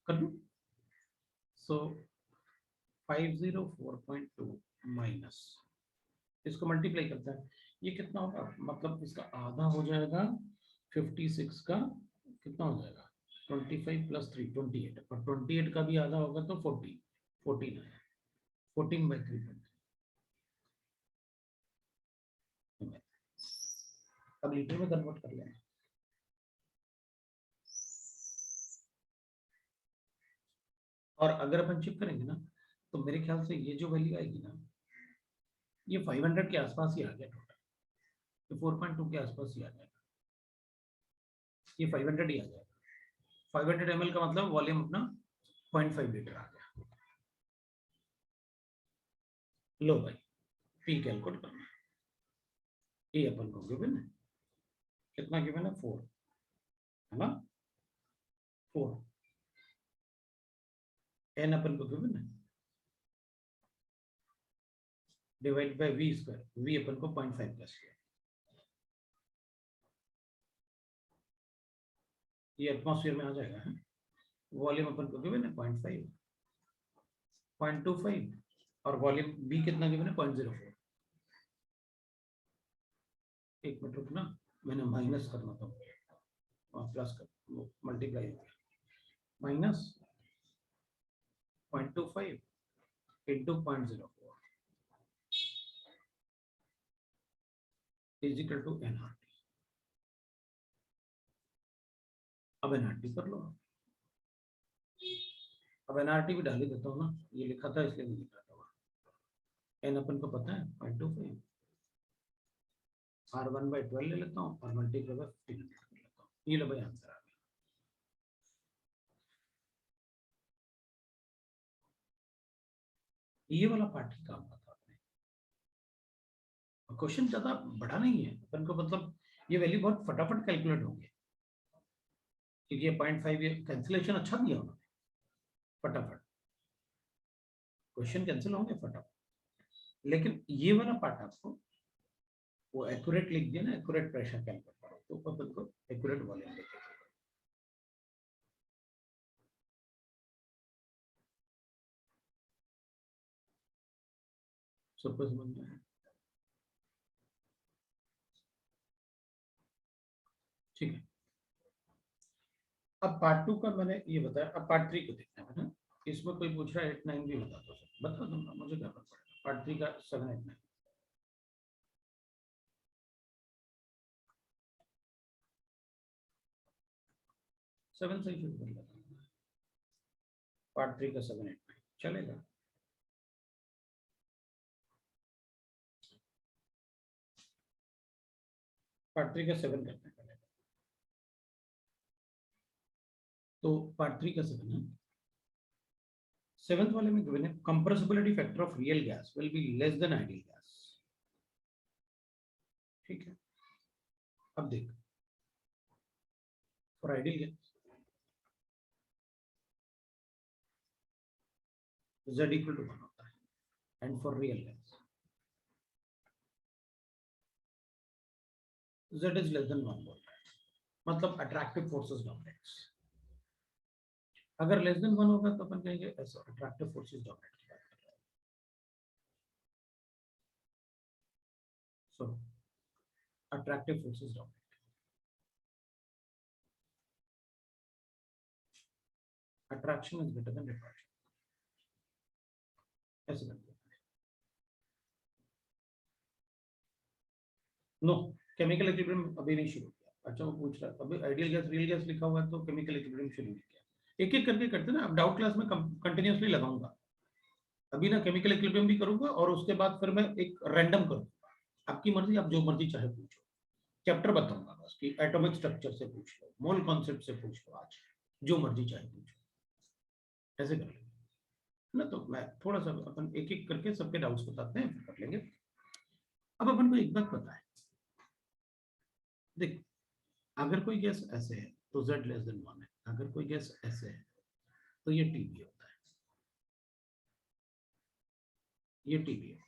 कर दूं। सो 504.2 माइनस, इसको मल्टीप्लाई करता है, ये कितना होगा, मतलब इसका आधा हो जाएगा 56 का, कितना हो जाएगा 25 प्लस 3 28, और 28 का भी आधा होगा तो 40, 14 है, 14/3। अब लीटर में कन्वर्ट कर लेना, और अगर अपन चेक करेंगे ना, तो मेरे ख्याल से ये जो वैल्यू आएगी ना, ये 500 के आसपास ही आ गया टोटल, ये 4.2 के आसपास ही आ जाएगा, ये 500 ही आ जाएगा। 500 ml का मतलब वॉल्यूम अपना 0.5 लीटर आ गया। लो भाई, पी कैलकुलेट करना, ये अपन को गिवन है, कितना गिवन है 4, है ना, 4, एन अपन को गिवन है, divide by V square, V अपन को 0.5 प्लस किया, ये एटमॉस्फेयर में आ जाएगा है, वॉल्यूम अपन को गिवन है 0.5, 0.25, और वॉल्यूम बी कितना गिवन है 0.04। एक मिनट रुकना, मैंने माइनस करना था और प्लस कर मल्टीप्लाई हो गया, minus 0.25 into 0.04 is equal to NRT. अब एनआरटी कर लो, अब एनआरटी भी डाल ही देता हूँ ना, ये लिखा था इसलिए नहीं लिखा था, एन अपन को पता है 0.25, R1/12 ले लेता हूँ और मल्टीप्लाई बाय 1500 कर लेता हूँ, ये लो भाई आंसर आ गया। ये वाला पार्ट ही काम का था आपने, क्वेश्चन ज्यादा बड़ा नहीं है अपन को, मतलब ये वैल्यू बहुत फटाफट कैलकुलेट होंगे, क्योंकि ये 0.5 ये कैंसिलेशन अच्छा दिया उन्होंने, फटाफट क्वेश्चन कैंसिल होंगे फटाफट। लेकिन ये वाला पार्ट आपको वो एक्यूरेट लिख दिया ना, एक्यूरेट प्रेशर कैलकुलेट करो, तो अपन को एक्यूरेट वॉल्यूम लिखेगा। सबको समझ में आया, ठीक है। अब पार्ट 2 का मैंने ये बताया, अब पार्ट 3 को देखना है ना, इसमें कोई पूछ रहा है 8 9 भी बता दो, बता दूंगा, मुझे क्या फर्क पड़ेगा। पार्ट 3 का 7 8 9, 7 से ही शुरू कर लेता हूँ, पार्ट 3 का 7 8 9 चलेगा। पार्ट 3 का 7 करते हैं पहले, तो पार्ट 3 का 7 है, सेवंथ वाले में गिवन है compressibility factor of real gas will be less than ideal gas, ठीक है। अब देख, for ideal gas z equal to 1 होता है, and for real gas z is less than 1 बोल रहा है, मतलब अट्रैक्टिव फोर्सेस डोमिनेट्स। अगर लेस देन 1 होगा तो अपन कहेंगे ऐसा अट्रैक्टिव फोर्सेस डोमिनेट की बात कर रहे हैं। सो attractive forces dominate, attraction is greater then repulsion, ऐसे करते हैं। नो, केमिकल इक्विलिब्रियम अभी नहीं शुरू किया। अच्छा वो पूछ रहा है अभी आइडियल गैस रियल गैस लिखा हुआ है तो केमिकल इक्विलिब्रियम शुरू नहीं किया, एक एक करके करते ना, अब डाउट क्लास में कंटिन्यूअसली लगाऊंगा, अभी ना केमिकल इक्विलिब्रियम भी करूंगा और उसके बाद फिर मैं एक रैंडम करूंगा, आपकी मर्जी, आप जो मर्जी चाहे पूछो, चैप्टर बताऊंगा बस कि एटॉमिक स्ट्रक्चर से पूछ लो, मोल कॉन्सेप्ट से पूछ लो, आज जो मर्जी चाहे पूछो, ऐसे कर लेंगे। ना, तो मैं थोड़ा सा अपन एक एक करके सबके डाउट्स बताते हैं, फिर कर लेंगे। अब अपन को एक बात पता है, देख, अगर कोई गैस ऐसे है तो z लेस देन 1 है, अगर कोई गैस ऐसे है तो ये टीबी होता है, ये टीबी है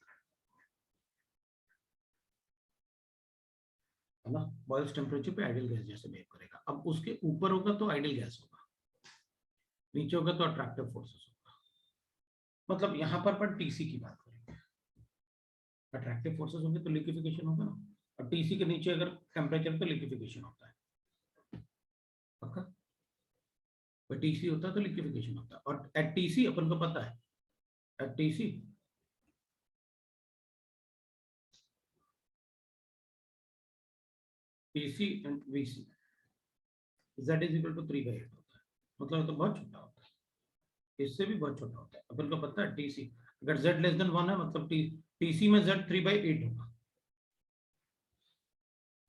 ना। बॉयल्स टेम्परेचर पे आइडियल गैस जैसे बिहेव करेगा। अब उसके ऊपर होगा तो आइडियल गैस होगा, नीचे होगा तो अट्रैक्टिव फोर्सेस होगा। मतलब यहाँ पर अपन टीसी की बात करेंगे, अट्रैक्टिव फोर्सेस होंगे तो लिक्विफिकेशन होगा ना, और टीसी के नीचे अगर टेम्परेचर तो लिक्विफिकेशन होता है, पक्का। टीसी होता है तो लिक्विफिकेशन होता है, और एट टीसी अपन को पता है, at TC TC and VC z is equal to 3/8 होता है, मतलब तो बहुत छोटा होता है, इससे भी बहुत छोटा होता है। अपन को पता है टीसी अगर z लेस देन 1 है मतलब टीसी में z 3/8 होगा,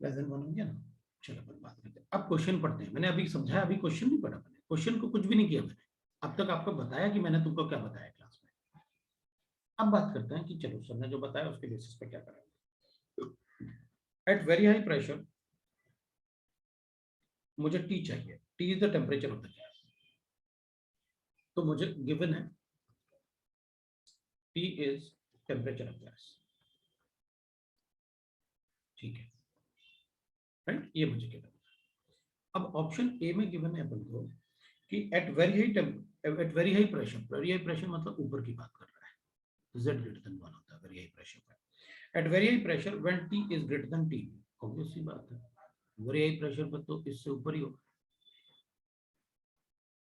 लेस देन 1 हो गया ना। चलो अपन बात करते हैं, अब क्वेश्चन पढ़ते हैं। मैंने अभी समझाया, अभी क्वेश्चन नहीं पढ़ा मैंने, क्वेश्चन को कुछ भी नहीं किया मैंने, अब तक आपको बताया कि मैंने तुमको क्या बताया क्लास में। अब बात करते हैं कि चलो सर ने जो बताया उसके बेसिस पे क्या करेंगे। एट वेरी हाई प्रेशर मुझे टी चाहिए, T is the temperature of the gas, तो मुझे गिवन है T is temperature of gas, ठीक है, राइट, ये मुझे गिवन है। अब ऑप्शन ए में गिवन है अपन को कि at very high pressure, very high pressure मतलब ऊपर की बात कर रहा है, z ग्रेटर देन 1 होता है वेरी हाई प्रेशर पर। At very high pressure when t is greater than t, obvious सी बात है, वेरी हाई प्रेशर पर तो इससे ऊपर ही होगा,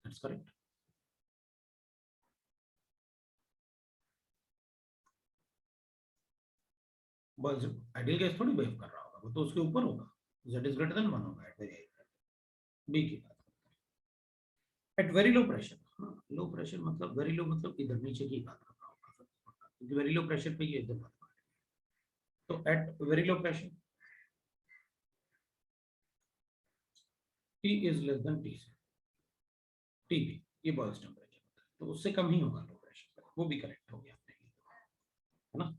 दैट्स करेक्ट। बस आइडियल गैस थोड़ी बिहेव कर रहा होगा, वो तो उसके ऊपर होगा, z इज ग्रेटर देन 1 होगा at very high pressure. B की बात एट वेरी लो प्रेशर, हाँ लो प्रेशर मतलब वेरी लो मतलब इधर नीचे की बात कर रहा होगा, क्योंकि वेरी लो प्रेशर पे ये इधर बात कर रहा है। तो at very low pressure T is less than T से, TB ये बॉयल्स टेम्परेचर होता है, तो उससे कम ही होगा लो प्रेशर पर, वो भी करेक्ट हो गया अपने लिए, है ना।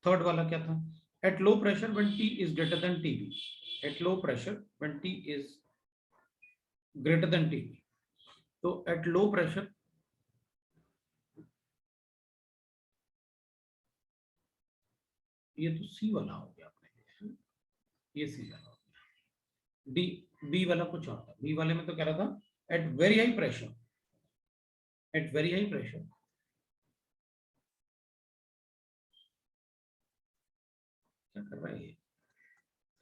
थर्ड वाला क्या था, at low pressure when T is greater than TB, at low pressure when T is greater than TB, तो एट लो प्रेशर ये तो सी वाला हो गया अपने, ये सी वाला हो गया। डी बी वाला कुछ और था, बी वाले में तो कह रहा था at very high pressure, at very high pressure क्या कर रहा है ये,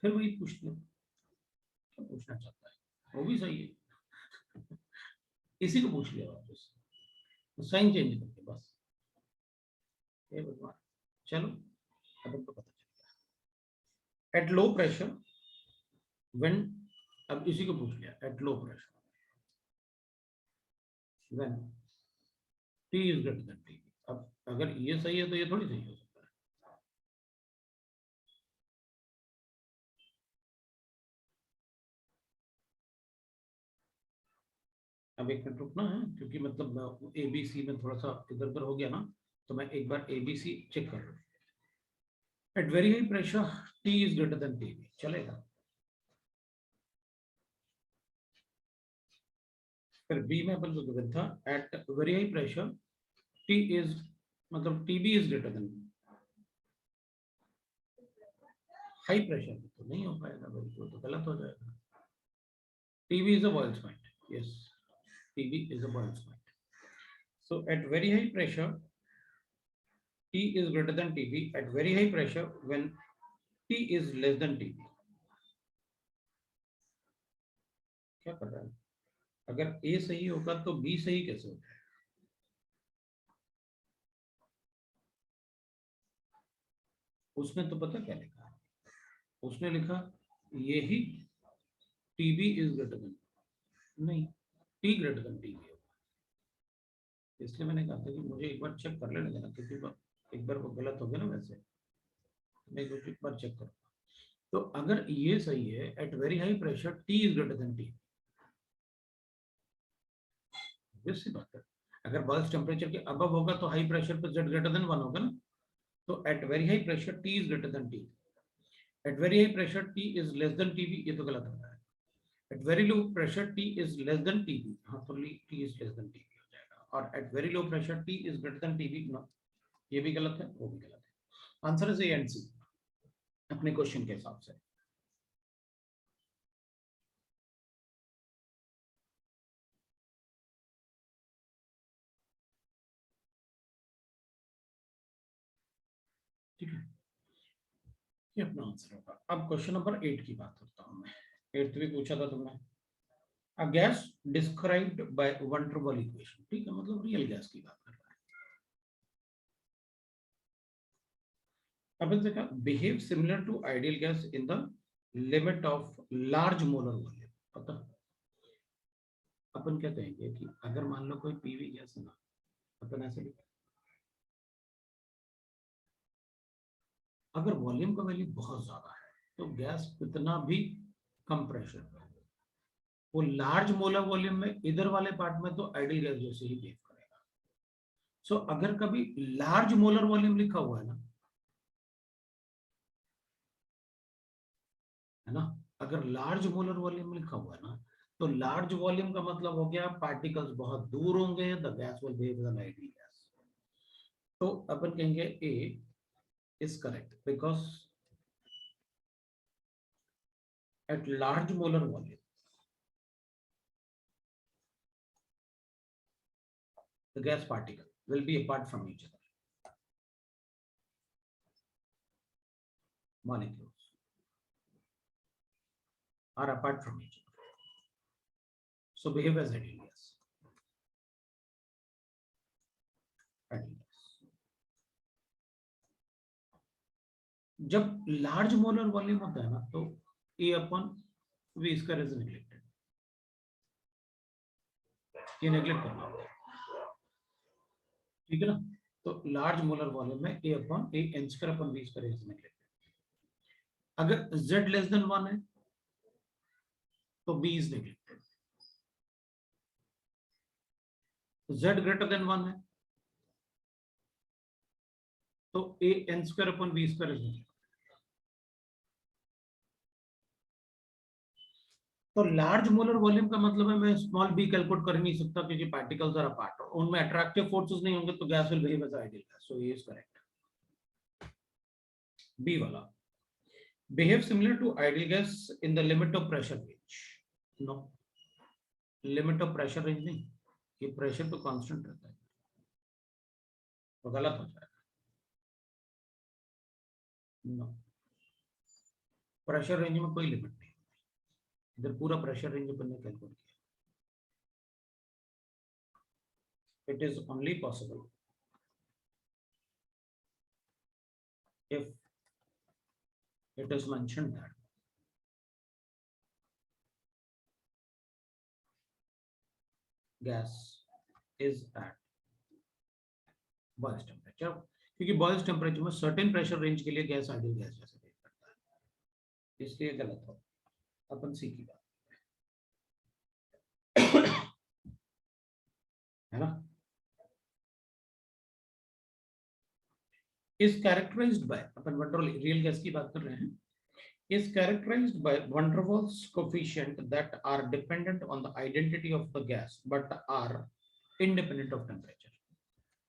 फिर वही पूछ लो क्या पूछना चाहता है, वो भी सही है। इसी को पूछ लिया वापस, तो साइन चेंज करके बस, ये भगवान। चलो अब हमको पता चल गया एट लो प्रेशर व्हेन, अब इसी को पूछ लिया at low pressure when T is greater than T. अब अगर ये सही है तो ये थोड़ी सही हो सकता है, अब एक मिनट रुकना है क्योंकि मतलब ए बी सी में थोड़ा सा इधर उधर हो गया ना, तो मैं एक बार ए बी सी चेक कर लूँ। At very high pressure T is greater than T, चलेगा। फिर बी में अपन को गिवन था at very high pressure T is मतलब TB is greater than, high pressure में तो नहीं हो पाएगा भाई, तो गलत हो जाएगा। TB is a Boyle's point, yes, TB is a Boyle's point. So at very high pressure T is greater than TB at very high pressure when T is less than TB. क्या कर रहा है, अगर A सही होगा तो B सही कैसे होगा, उसने तो पता क्या लिखा है, उसने लिखा यही TB इज ग्रेटर देन, नहीं T ग्रेटर देन TB होगा, इसलिए मैंने कहा था कि मुझे एक बार चेक कर लेने देना, क्योंकि एक बार वो गलत हो गया ना, वैसे मैं एक बार चेक करूँ। तो अगर ये सही है at very high pressure T is greater than T, सी बात है। अगर बॉयल्स टेम्परेचर के अबव होगा तो हाई प्रेशर पे Z ग्रेटर देन 1 होगा ना, तो at very high pressure T is greater than T, at very high pressure T is less than TB, ये तो गलत हो रहा है। At very low pressure T is less than TB, हाँ तो T is less than TB हो जाएगा, और at very low pressure T is greater than TB, no ये भी गलत है, वो भी गलत है। Answer is A and C अपने क्वेश्चन के हिसाब से। ठीक है, ये अपना आंसर होगा। अब क्वेश्चन नंबर 8 की बात करता हूं मैं। 8th भी पूछा था तुमने, a gas described by one true wall equation, ठीक है, मतलब रियल गैस की बात कर रहा है। अब देखा, behave similar to ideal gas in the limit of large molar volume. पता अपन क्या कहेंगे कि अगर मान लो कोई पीवी गैस है ना, अपन ऐसे लिखें, अगर वॉल्यूम का वैल्यू बहुत ज्यादा है तो गैस कितना भी कम प्रेशर पे, वो लार्ज मोलर वॉल्यूम में इधर वाले पार्ट में तो आइडियल गैस जैसे ही बिहेव करेगा। सो अगर कभी लार्ज मोलर वॉल्यूम लिखा हुआ है ना, अगर लार्ज मोलर वॉल्यूम लिखा हुआ है ना, तो लार्ज वॉल्यूम का मतलब हो गया पार्टिकल्स बहुत दूर होंगे, the gas will behave as an ideal gas. तो अपन कहेंगे A is correct because at large molar volume the gas particle will be apart from each other, molecules are apart from each other, so behave as ideal gas, ideal gas। जब large molar volume होता है ना, तो ए upon we इसका is neglected, ये neglect करना होगा, ठीक है ना। तो लार्ज मोलर वॉल्यूम में A upon A N square upon V square is neglected. अगर z लेस देन 1 है तो b is neglected, z greater than 1 है तो a n square upon v square is neglected. तो लार्ज मोलर वॉल्यूम का मतलब है मैं स्मॉल बी कैलकुलेट कर नहीं सकता क्योंकि पार्टिकल्स आर अपार्ट, उनमें अट्रैक्टिव फोर्सेस नहीं होंगे, तो gas will behave as ideal gas, so ये इज करेक्ट। बी वाला, behave similar to ideal gas in the limit of pressure range, no, limit of pressure range नहीं, ये pressure तो constant रहता है, तो गलत हो जाएगा। नो, प्रेशर रेंज में कोई लिमिट नहीं, इधर पूरा प्रेशर रेंज अपन ने कैलकुलेट किया। It is only possible if it is mentioned that gas is at boils temperature, क्योंकि बॉयल्स टेम्परेचर में सर्टेन प्रेशर रेंज के लिए गैस आइडियल गैस जैसे बिहेव करता है, इसलिए गलत हो। अपन सी की बात है ना, इज कैरेक्टराइज्ड बाय, अपन वंडरवॉल रियल गैस की बात कर रहे हैं, is characterized by van der Waals coefficient that are dependent on the identity of the gas but are independent of temperature।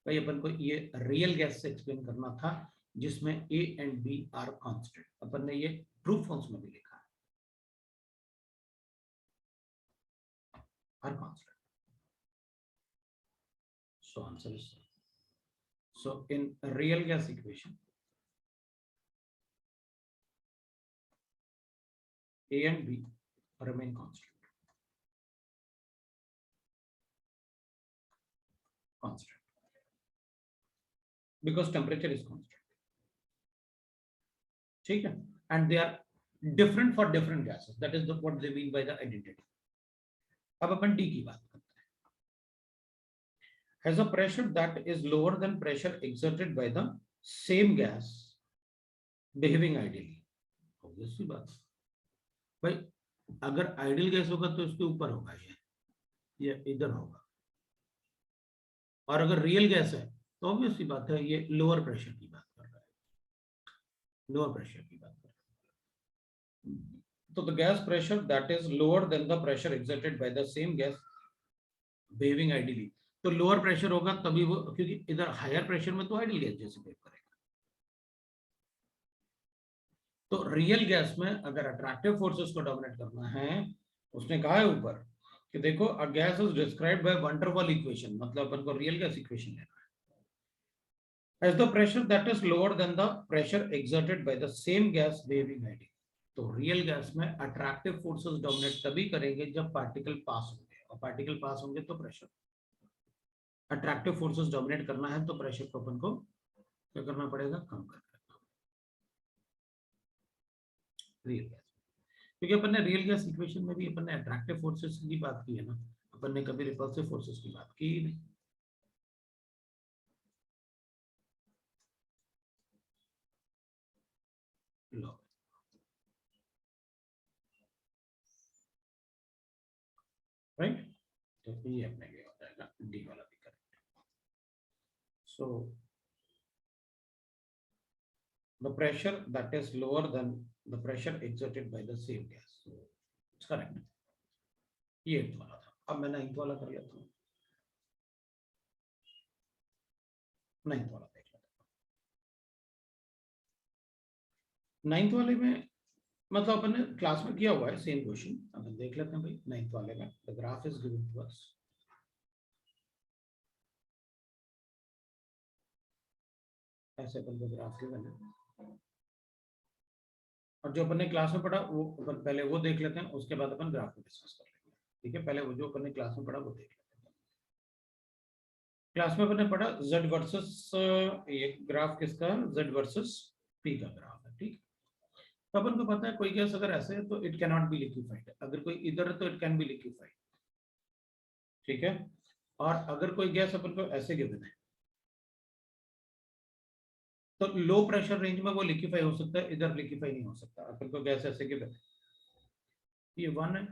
भाई अपन को ये रियल गैस से एक्सप्लेन करना था जिसमें A and B are constant, अपन ने ये ट्रू फॉल्स में भी लिखा है, are constant, so answer is, so in real gas equation A and B remain constant, because temperature is constant, ठीक है, and they are different for different gases, that is what they mean by the identity। अब अपन D की बात करते हैं, has a pressure that is lower than pressure exerted by the same gas behaving ideally, obviously बात भाई, अगर ideal gas होगा तो इसके ऊपर होगा ये इधर होगा, और अगर रियल गैस है तो ऑब्वियसली बात है ये लोअर प्रेशर की बात कर रहा है, लोअर प्रेशर की बात कर रहा है। तो the gas pressure that is lower than the pressure exerted by the same gas behaving ideally, तो लोअर प्रेशर होगा तभी वो, क्योंकि इधर हायर प्रेशर में तो आइडियल गैस जैसे बिहेव करेगा। तो रियल गैस में अगर अट्रैक्टिव फोर्सेस को डोमिनेट करना है, उसने कहा है ऊपर कि देखो a gas is described bye wonder Waals equation, मतलब अपन को रियल गैस इक्वेशन लेना है, as the pressure that is lower than the pressure exerted by the same gas behaving ideally। तो रियल गैस में अट्रैक्टिव फोर्सेस डोमिनेट तभी करेंगे जब particle pass होंगे, और पार्टिकल पास होंगे तो प्रेशर, अट्रैक्टिव फोर्सेस डोमिनेट करना है तो प्रेशर को अपन को क्या करना पड़ेगा, कम करना रियल गैस, क्योंकि अपन ने रियल गैस इक्वेशन में भी अपन ने अट्रैक्टिव फोर्सेस की बात की है ना, अपन ने कभी रिपल्सिव फोर्सेस की बात की नहीं। लो राइट, तो ये अपने लिए हो जाएगा डी वाला भी correct. So the pressure that is lower than the pressure exerted by the same gas, so it's correct। ये 8th वाला था, अब मैं 9th वाला कर लेता हूँ। 9th वाला देख लेते हैं। 9th वाले में मतलब अपन ने क्लास में किया हुआ है सेम क्वेश्चन, अपन देख लेते हैं भाई। 9th वाले में the graph is given to us, ऐसे अपन को ग्राफ गिवन है, और जो अपन ने क्लास में पढ़ा वो अपन पहले वो देख लेते हैं, उसके बाद अपन ग्राफ को डिस्कस कर लेंगे। ठीक है, पहले वो जो अपन ने क्लास में पढ़ा वो देख लेते हैं। क्लास में अपन ने पढ़ा z वर्सेस, ये ग्राफ किसका, z वर्सेस p का ग्राफ है। ठीक, तो अपन को पता है कोई गैस अगर ऐसे है तो it can not be liquefied, अगर कोई इधर है तो इट कैन बी लिक्विफाइड। ठीक है, और अगर कोई गैस अपन को ऐसे गिवन है तो लो प्रेशर रेंज में वो लिक्विफाई हो सकता है, इधर लिक्विफाई नहीं हो सकता। अपन को गैस ऐसे गिवन है, ये 1 है,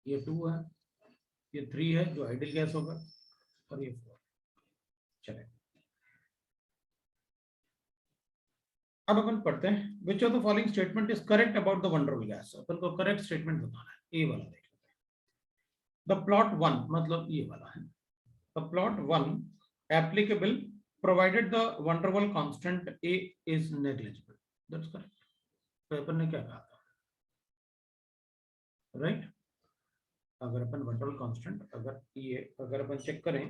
ये 2 है, ये 3 है जो आइडियल गैस होगा, और ये 4। चले अब अपन पढ़ते हैं which of the following statement is correct about the wonder gas. अपन को करेक्ट स्टेटमेंट बताना है, ए वाला देख लेते हैं। द प्लॉट 1 मतलब ये वाला है, the plot 1 applicable provided the van der Waals constant A is negligible, that's correct। Paper ने क्या कहा था, राइट right? अगर अपन van der Waals constant अगर अपन चेक करें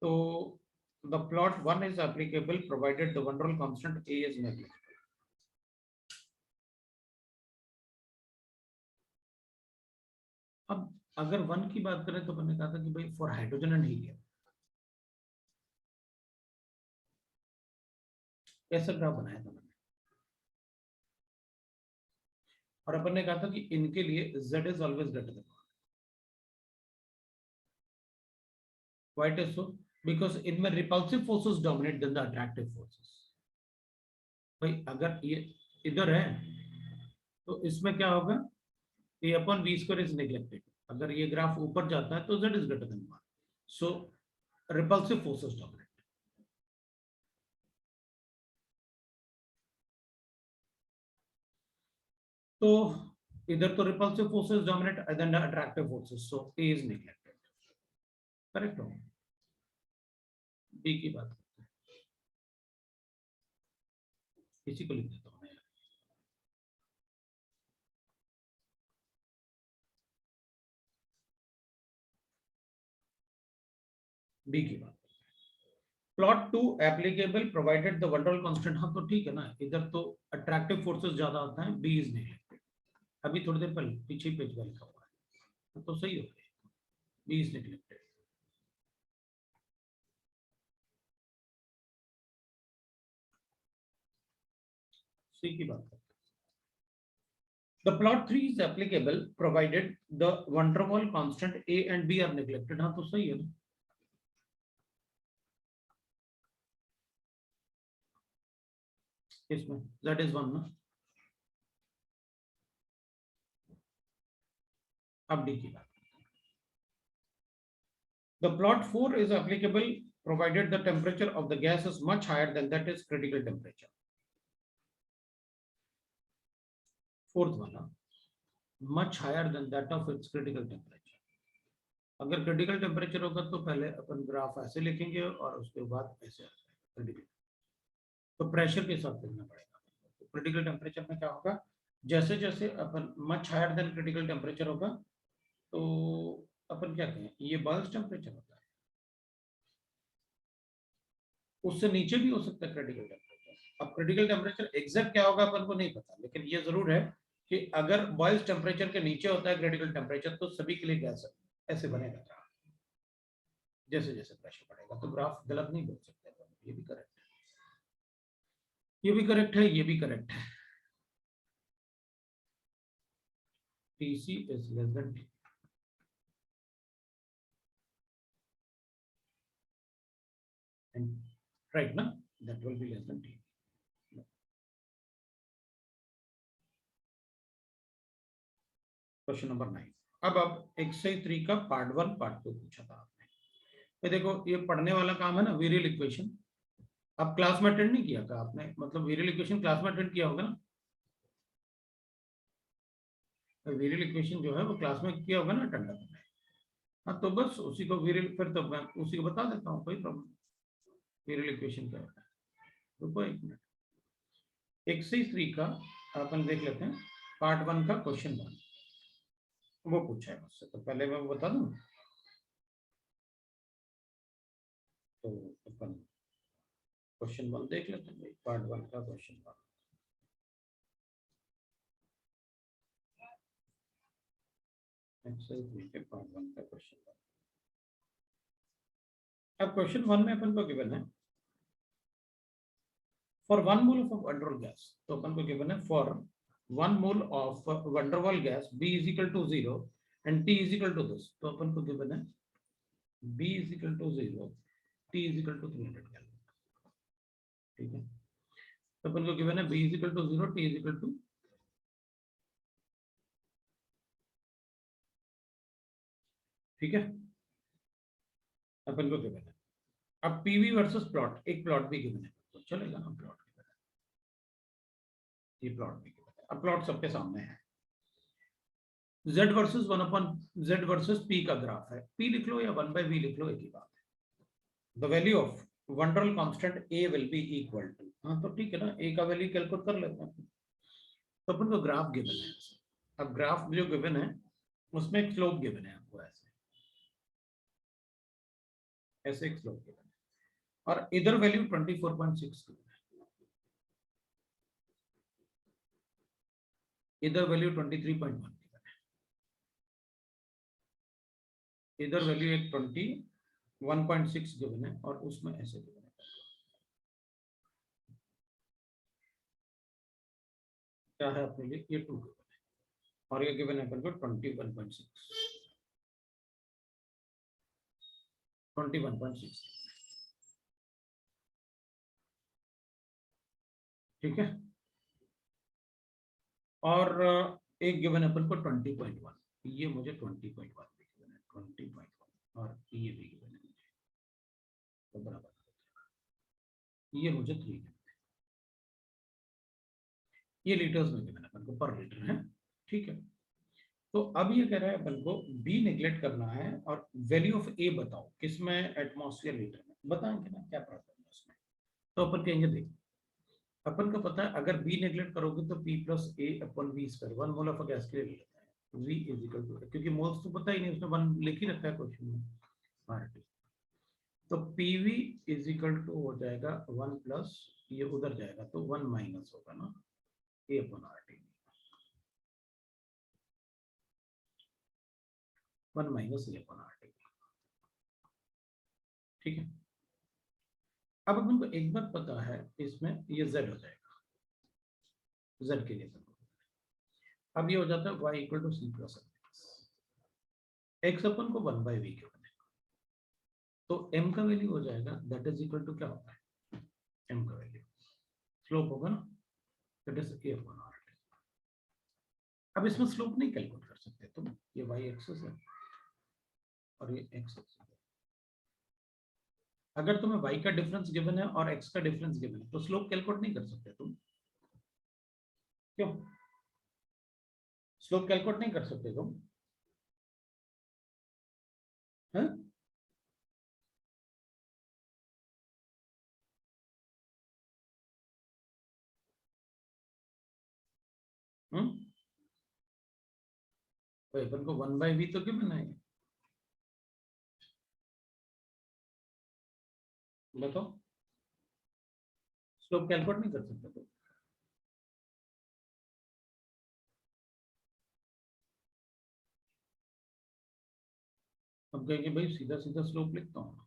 तो the plot 1 is applicable provided the van der Waals constant A is negligible। अब अगर 1 की बात करें तो अपन ने कहा था कि भाई फॉर हाइड्रोजन एंड हीलियम, ऐसा ग्राफ बनाया था मैंने, और अपन ने कहा था कि इनके लिए z is always greater than 1। Why it is so? Because इनमें repulsive forces dominate than the attractive forces। भाई अगर ये इधर है तो इसमें क्या होगा, a upon v square is neglected। अगर ये ग्राफ ऊपर जाता है तो z is greater than 1, so repulsive forces dominate। तो इधर तो repulsive forces dominate than the attractive forces, so a is neglected। Correct हो, b की बात करते हैं, इसी को लिख देता हूं मैं, b की बात। Plot 2 applicable provided the van der Waals constant, हाँ तो ठीक है ना, इधर तो अट्रैक्टिव फोर्सेस ज्यादा होता है, बी इज नेग्लेक्टेड। अभी थोड़ी देर पहले पीछे पेज का लिखा हुआ है, तो सही हो गया, बी इज नेग्लेक्टेड। सी की बात करते हैं, the plot 3 is applicable provided the van der Waals constant A and B are neglected, हाँ तो सही है ना। इसमें दैट इज 1 ना। अब डी की बात, The plot 4 is applicable provided the temperature of the gas is much higher than that is critical temperature. Fourth वाला much higher than that of its critical temperature. अगर क्रिटिकल टेम्परेचर होगा तो पहले अपन graph ऐसे लिखेंगे और उसके बाद ऐसे क्रिटिकल, तो प्रेशर के साथ लिखना पड़ेगा। तो क्रिटिकल टेम्परेचर में क्या होगा, जैसे जैसे अपन much higher than critical temperature होगा तो अपन क्या कहें, ये बॉयल्स टेम्परेचर होता है, उससे नीचे भी हो सकता है क्रिटिकल टेम्परेचर। अब क्रिटिकल टेम्परेचर एग्जैक्ट क्या होगा अपन को नहीं पता, लेकिन ये जरूर है कि अगर बॉयल्स टेम्परेचर के नीचे होता है क्रिटिकल टेम्परेचर तो सभी के लिए गैस ऐसे बनेगा ग्राफ, जैसे जैसे प्रेशर बढ़ेगा। तो ग्राफ गलत नहीं बोल सकते, ये भी करेक्ट है, ये भी करेक्ट है, ये भी करेक्ट है। TC is less than T. And right now that will be less than T. Question number 9। अब एक्सरसाइज 3 का पार्ट 1 पार्ट 2 पूछा था आपने। ये देखो ये पढ़ने वाला काम है ना, वेरियल इक्वेशन। अब क्लास में अटेंड नहीं किया था आपने, मतलब वेरियल इक्वेशन क्लास में अटेंड किया होगा ना, वेरियल इक्वेशन जो है वो क्लास में किया होगा ना अटेंड आपने। हाँ तो बस उसी को वेरियल, फिर तो मैं उसी को बता देता हूँ, कोई प्रॉब्लम। वेरियल इक्वेशन क्या होता है, रुको एक मिनट। एक्सरसाइज 3 का अपन देख लेते हैं, पार्ट 1 का क्वेश्चन 1 वो पूछा है मुझसे, तो पहले मैं वो बता दूं। तो अपन क्वेश्चन 1 देख लेते हैं, पार्ट 1 का क्वेश्चन 1। एक्सरसाइज 3 के पार्ट 1 का क्वेश्चन 1। अब क्वेश्चन 1 में अपन को गिवन है for 1 mole of van der Waals gas, तो अपन को गिवन है for 1 mole of van der Waals gas B is equal to 0 and T is equal to this। तो अपन को गिवन है B is equal to 0, T is equal to 300 kelvin, ठीक है। तो अपन को गिवन है B is equal to 0, T is equal to, ठीक है, अपन को गिवन है। अब PV वर्सेस प्लॉट, एक प्लॉट भी गिवन है तो चलेगा ना, प्लॉट गिवन है, ये प्लॉट भी गिवन है। अब प्लॉट सबके सामने है, Z versus 1 upon Z versus P का ग्राफ है, P लिख लो या 1/V लिख लो, एक ही बात है। The value of van der Waals constant A will be equal to, हाँ तो ठीक है ना, A का वैल्यू कैलकुलेट कर लेते हैं। तो अपन को ग्राफ गिवन है, अब ग्राफ जो गिवन है उसमें एक स्लोप गिवन है आपको, ऐसे ऐसे एक स्लोप गिवन है, और इधर वैल्यू 24.6 गिवन है, इधर वैल्यू 23.1 गिवन है, इधर वैल्यू एक 21.6 गिवन है, और उसमें ऐसे गिवन है, क्या है अपने लिए, ये 2 गिवन है, और ये गिवन है अपन को 21.6, 21.6, ठीक है। और एक गिवन है अपन को 20.1, ये मुझे 20.1 भी गिवन है, 20.1, और ये भी गिवन है मुझे, तो बराबर ये मुझे 3 गिवन है, ये लीटर्स में गिवन है अपन को, पर लीटर है, ठीक है। तो अब ये कह रहा है अपन को बी नेग्लेक्ट करना है और वैल्यू ऑफ ए बताओ, किसमें, एटमॉस्फेयर लीटर में, बताएंगे ना क्या प्रॉब्लम है उसमें। तो अपन कहेंगे देख, अपन को पता है अगर बी नेग्लेक्ट करोगे तो P plus A upon V square, 1 mole of gas के लिए लेता है, वी इज इक्वल टू, क्योंकि मोल्स तो पता ही नहीं, उसने 1 लिख ही रखा है क्वेश्चन में, RT। तो पीवी इज इक्वल टू हो जाएगा 1 प्लस, ये उधर जाएगा तो 1 माइनस होगा ना ए upon RT, 1 minus A upon RT, ठीक है। अब अपन को एक बात पता है, इसमें ये z हो जाएगा, z के लिए अब ये हो जाता है y equal to C plus x अपन को 1/v के बनेगा, तो m का वैल्यू हो जाएगा दैट इज इक्वल टू, क्या होता है m का वैल्यू, स्लोप होगा ना, that is a upon RT। अब इसमें स्लोप नहीं कैलकुलेट कर सकते तुम, ये y एक्सिस है और ये x एक्सिस है, अगर तुम्हें y का डिफरेंस गिवन है और x का डिफरेंस गिवन है तो स्लोप कैलकुलेट नहीं कर सकते तुम, क्यों? स्लोप कैलकुलेट नहीं कर सकते तुम, है? तो अपन को 1/v तो गिवन है, बताओ, स्लोप कैलकुलेट नहीं कर सकते तुम। अब कहेंगे भाई सीधा सीधा स्लोप लिखता हूँ,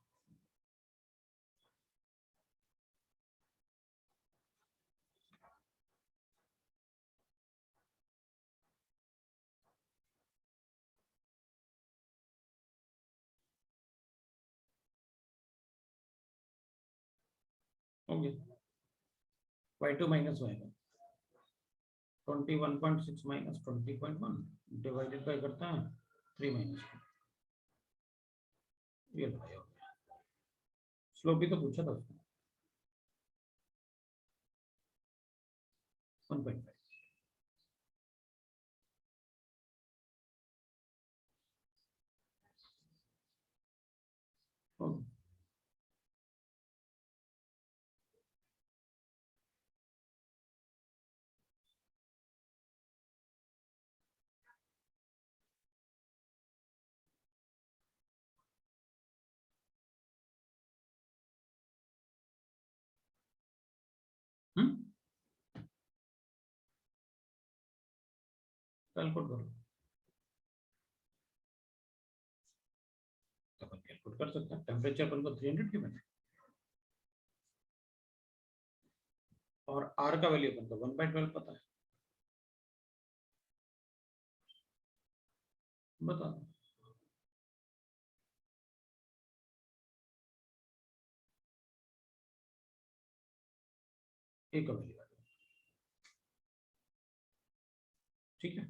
okay, y2 minus y1 21.6 minus 20.1 divided by करता है 3 माइनस 2, ये भाई हो गया। स्लोप भी तो पूछा था उसने, 1.5। कैलकुलेट करो, तो अपन कैलकुलेट कर सकते हैं। टेम्परेचर अपन को 300 गिवन है और R का वैल्यू अपन को 1/12 पता है, बता दो। A का वैल्यू, ठीक है।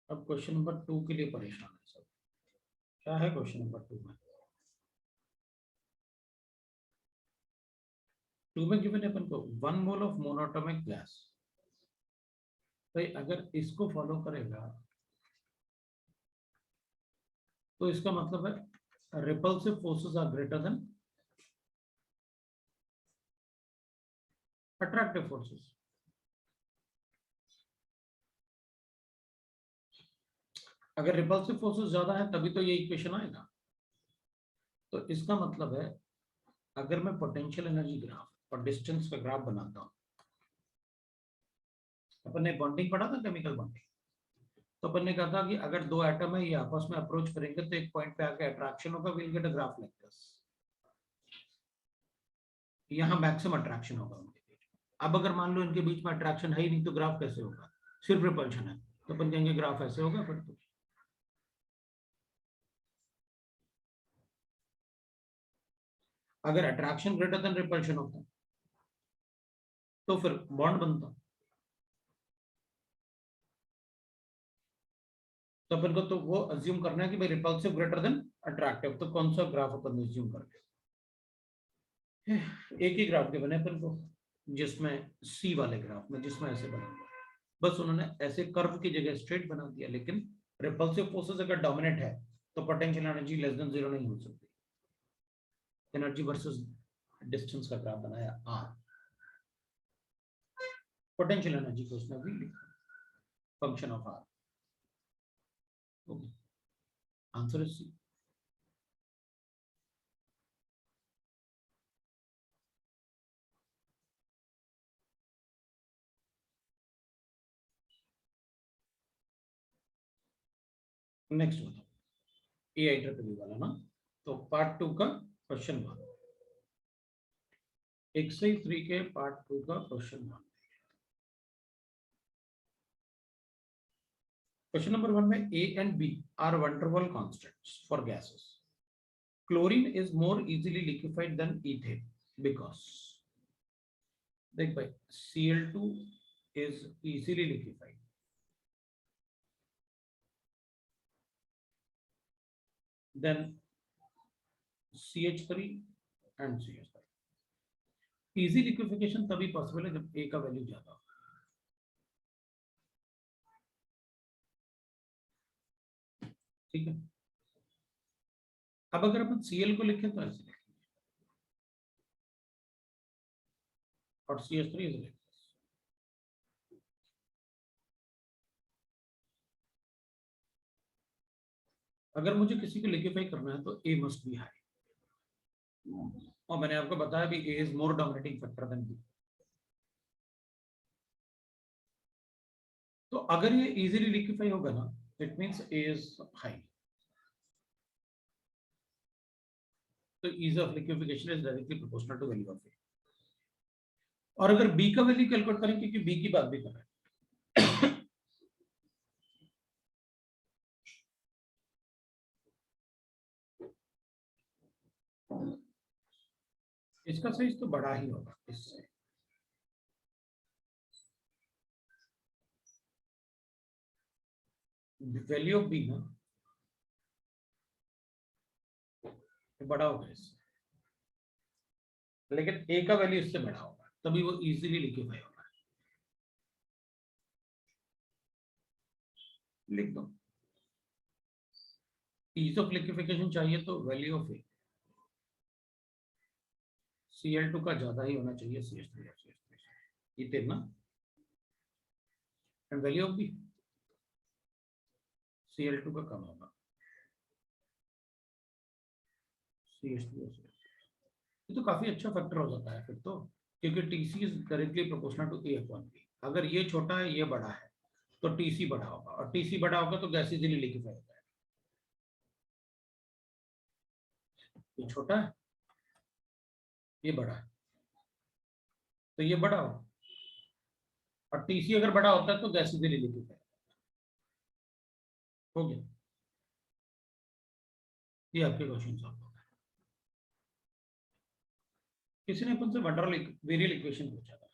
अब क्वेश्चन नंबर 2 के लिए परेशान है सब। क्या है क्वेश्चन नंबर 2 में? 2 में गिवन है अपन को 1 मोल ऑफ मोनोटोमिक गैस। भाई अगर इसको फॉलो करेगा तो इसका मतलब है repulsive forces are greater than attractive forces. अगर रिपल्सिव फोर्सेस ज्यादा है तभी तो ये इक्वेशन आएगा। तो इसका मतलब है अगर मैं पोटेंशियल एनर्जी ग्राफ और डिस्टेंस का ग्राफ बनाता हूं, अपन ने बॉन्डिंग पढ़ा था, केमिकल बॉन्डिंग, तो अपन ने कहा था कि अगर दो एटम है ये आपस में अप्रोच करेंगे तो एक पॉइंट पे आके अट्रैक्शन होगा, will get a graph like this. यहाँ मैक्सिमम अट्रैक्शन होगा उनके बीच में। अब अगर मान लो इनके बीच में अट्रैक्शन है ही नहीं तो ग्राफ कैसे होगा? सिर्फ रिपल्शन है तो अपन कहेंगे ग्राफ ऐसे होगा। फिर तो अगर अट्रैक्शन ग्रेटर देन रिपल्शन होता तो फिर बॉन्ड बनता। तो अपन को तो वो अज्यूम करना है कि भाई रिपल्सिव ग्रेटर देन अट्रैक्टिव, तो कौन सा ग्राफ अपन अज्यूम करके एक ही ग्राफ के बने अपन को, जिसमें सी वाले ग्राफ में जिसमें ऐसे बना हुआ, बस उन्होंने ऐसे कर्व की जगह स्ट्रेट बना दिया। लेकिन रिपल्सिव फोर्सेस अगर डोमिनेट है तो पोटेंशियल एनर्जी लेस देन 0 नहीं हो सकती। एनर्जी वर्सेस डिस्टेंस का ग्राफ बनाया आर, पोटेंशियल एनर्जी को उसने भी लिखा, function of R. Okay, answer is C. Next बताओ, ए आई ट्रिपल वाला ना, तो पार्ट 2 का क्वेश्चन 1, एक्सरसाइज 3 के पार्ट 2 का क्वेश्चन 1। क्वेश्चन नंबर 1 में A and B are van der Waals constants for gases. Chlorine is more easily liquefied than ethane because, देख भाई, Cl2 is easily liquefied, then CH3 and CH3। Easy liquefaction तभी possible है जब ए का value ज्यादा हो। ठीक है, अब अगर अपन Cl को लिखें तो ऐसे लिखेंगे और CH3 इज लाइक दिस। अगर मुझे किसी को लिक्विफाई करना है तो A मस्ट बी हाई, और मैंने आपको बताया भी A is more dominating factor than B। तो अगर ये इजीली लिक्विफाई होगा ना, it means A is high. तो ease of liquefaction is directly proportional to value of A। और अगर B का वैल्यू कैलकुलेट करें, क्योंकि B की बात भी कर रहे हैं, इसका साइज तो बड़ा ही होगा इससे। वैल्यू ऑफ B ना बड़ा होगा इससे, लेकिन A का वैल्यू इससे बड़ा होगा, तभी वो इजीली लिक्विफाई होगा। लिख दो, ease of liquefaction चाहिए तो वैल्यू ऑफ A Cl2 का ज्यादा ही होना चाहिए CH3 और CH3, ये देखना। And value of B Cl2 का कम होगा CH3 और CH3। ये तो काफी अच्छा फैक्टर हो जाता है फिर तो, क्योंकि TC is directly proportional to A upon B। अगर ये छोटा है ये बड़ा है तो TC बड़ा होगा, और TC बड़ा होगा तो गैस इजीली लिक्विफाई होगा। ये छोटा है ये बड़ा है तो ये बड़ा होगा, और TC अगर बड़ा होता है तो गैस इजीली लिक्विफाई हो गया। ये आपके क्वेश्चन सॉल्व हो गए। किसी ने अपन से वंडरल वेरियल इक्वेशन पूछा था।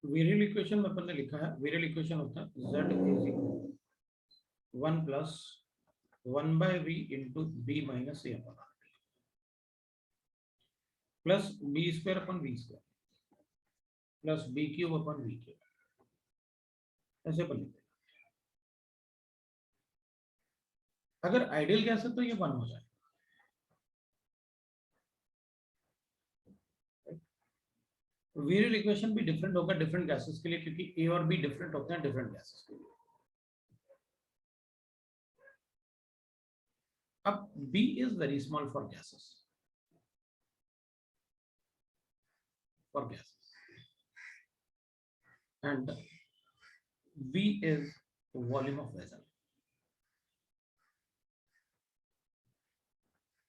वेरियल इक्वेशन में अपन ने लिखा है, वेरियल इक्वेशन होता है z is equal 1 plus 1 by v into b minus a upon r plus b square upon v square plus b cube upon v cube, ऐसे अपन लिखते हैं। अगर आइडियल गैस है तो ये 1 हो जाए। वेरियल इक्वेशन भी डिफरेंट होगा डिफरेंट गैसेस के लिए, क्योंकि ए और बी डिफरेंट होते हैं डिफरेंट गैसेस के लिए। अब B is very small for gases, and V is volume of vessel.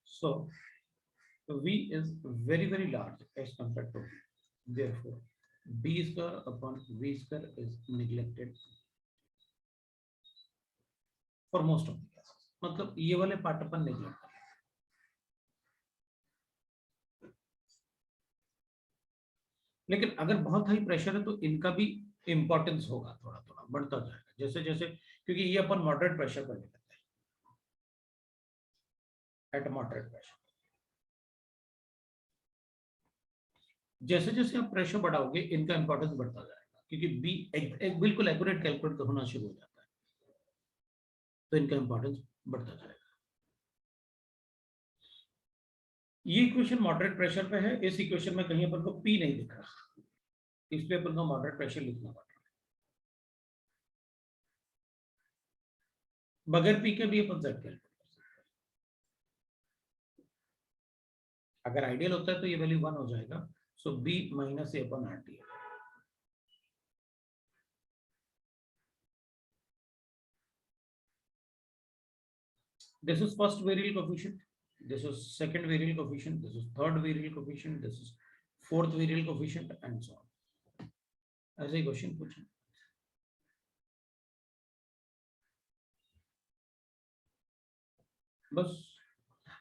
So V is very large as compared to V. Therefore, B square upon V square is neglected for most of the gases. मतलब ये वाले part अपन neglect करें। लेकिन अगर बहुत high pressure है तो इनका भी इंपॉर्टेंस होगा, थोड़ा थोड़ा बढ़ता जाएगा जैसे जैसे, क्योंकि ये अपन मॉडरेट प्रेशर पर लेते हैं, एट मॉडरेट प्रेशर। जैसे जैसे आप प्रेशर बढ़ाओगे इनका इंपॉर्टेंस बढ़ता जाएगा, क्योंकि बी एक बिल्कुल एक्यूरेट कैलकुलेट होना शुरू हो जाता है, तो इनका इंपॉर्टेंस बढ़ता जाएगा। ये इक्वेशन मॉडरेट प्रेशर पे है, इस इक्वेशन में कहीं अपन को पी नहीं दिख रहा, इसलिए अपन को मॉडरेट प्रेशर लिखना पड़ रहा है। बगैर पी के भी अपन सेट कैलकुलेट कर सकते हैं। अगर आइडियल होता है तो ये वैल्यू 1 हो जाएगा, सो बी माइनस ए अपन R T. This is first variable coefficient, this is second variable coefficient, this is third variable coefficient, this is fourth variable coefficient, and so on. ऐसे ही question पूछे। बस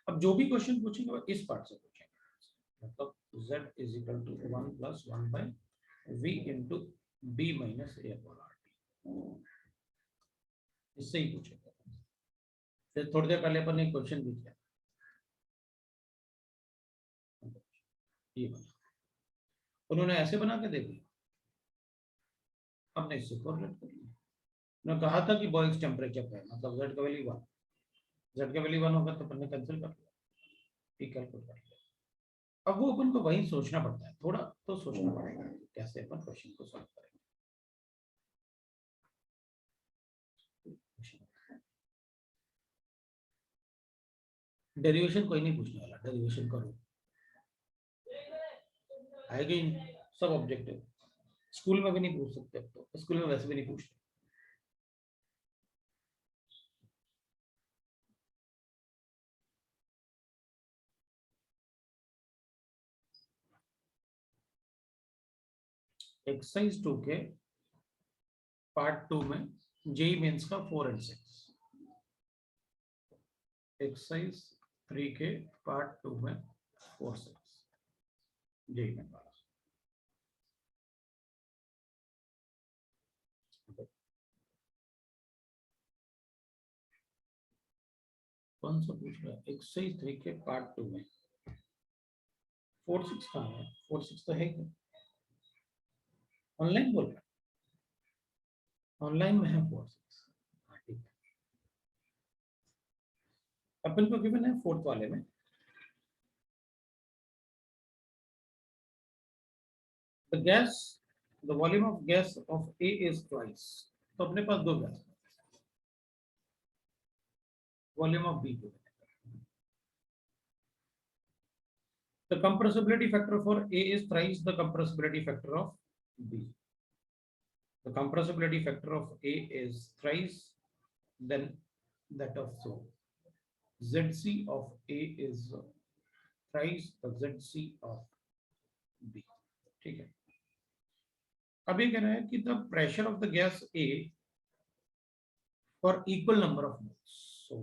अब जो भी question पूछेंगे वो इस पार्ट से पूछेंगे, मतलब z is equal to 1 plus 1 by v into b minus A upon R T, इससे ही पूछेंगे। फिर थोड़ी देर पहले अपन ने क्वेश्चन भी किया, ये बना, उन्होंने ऐसे बना के दे दिया, हमने इससे कोरिलेट कर लिया। उन्होंने कहा था कि बॉइल्स टेम्परेचर पे मतलब जेड का वैल्यू 1, जेड का वैल्यू 1 होगा तो अपन ने कैंसिल कर लिया, ठीक कैलकुलेट कर लिया। अब वो अपन को वही सोचना पड़ता है, थोड़ा तो सोचना पड़ेगा कैसे अपन क्वेश्चन को सॉल्व करेंगे। डेरिवेशन कोई नहीं पूछने वाला, डेरिवेशन करो आएगा ही नहीं, सब ऑब्जेक्टिव। स्कूल में भी नहीं पूछ सकते, अब तो स्कूल में वैसे भी नहीं पूछते। एक्सरसाइज 2 के पार्ट 2 में जेई मेंस का 4 और 6, एक्सरसाइज 3 के पार्ट 2 में 4 और 6 जेई मेंस वाला। कौन सा पूछ रहा है? एक्सरसाइज 3 के पार्ट 2 में 4 और 6 कहाँ है? 4 और 6 तो है क्या? ऑनलाइन बोल रहा है, ऑनलाइन में है 4 और 6। हाँ ठीक है, अपन को गिवन है फोर्थ वाले में the gas, the volume of gas of A is twice, तो अपने पास दो गैस, वॉल्यूम ऑफ B को, the compressibility factor for A is thrice the compressibility factor of B, the compressibility factor of A is thrice than that of so ZC of A is thrice the ZC of B, ठीक है। अब ये कह रहा है कि the pressure of the gas A for equal number of moles, so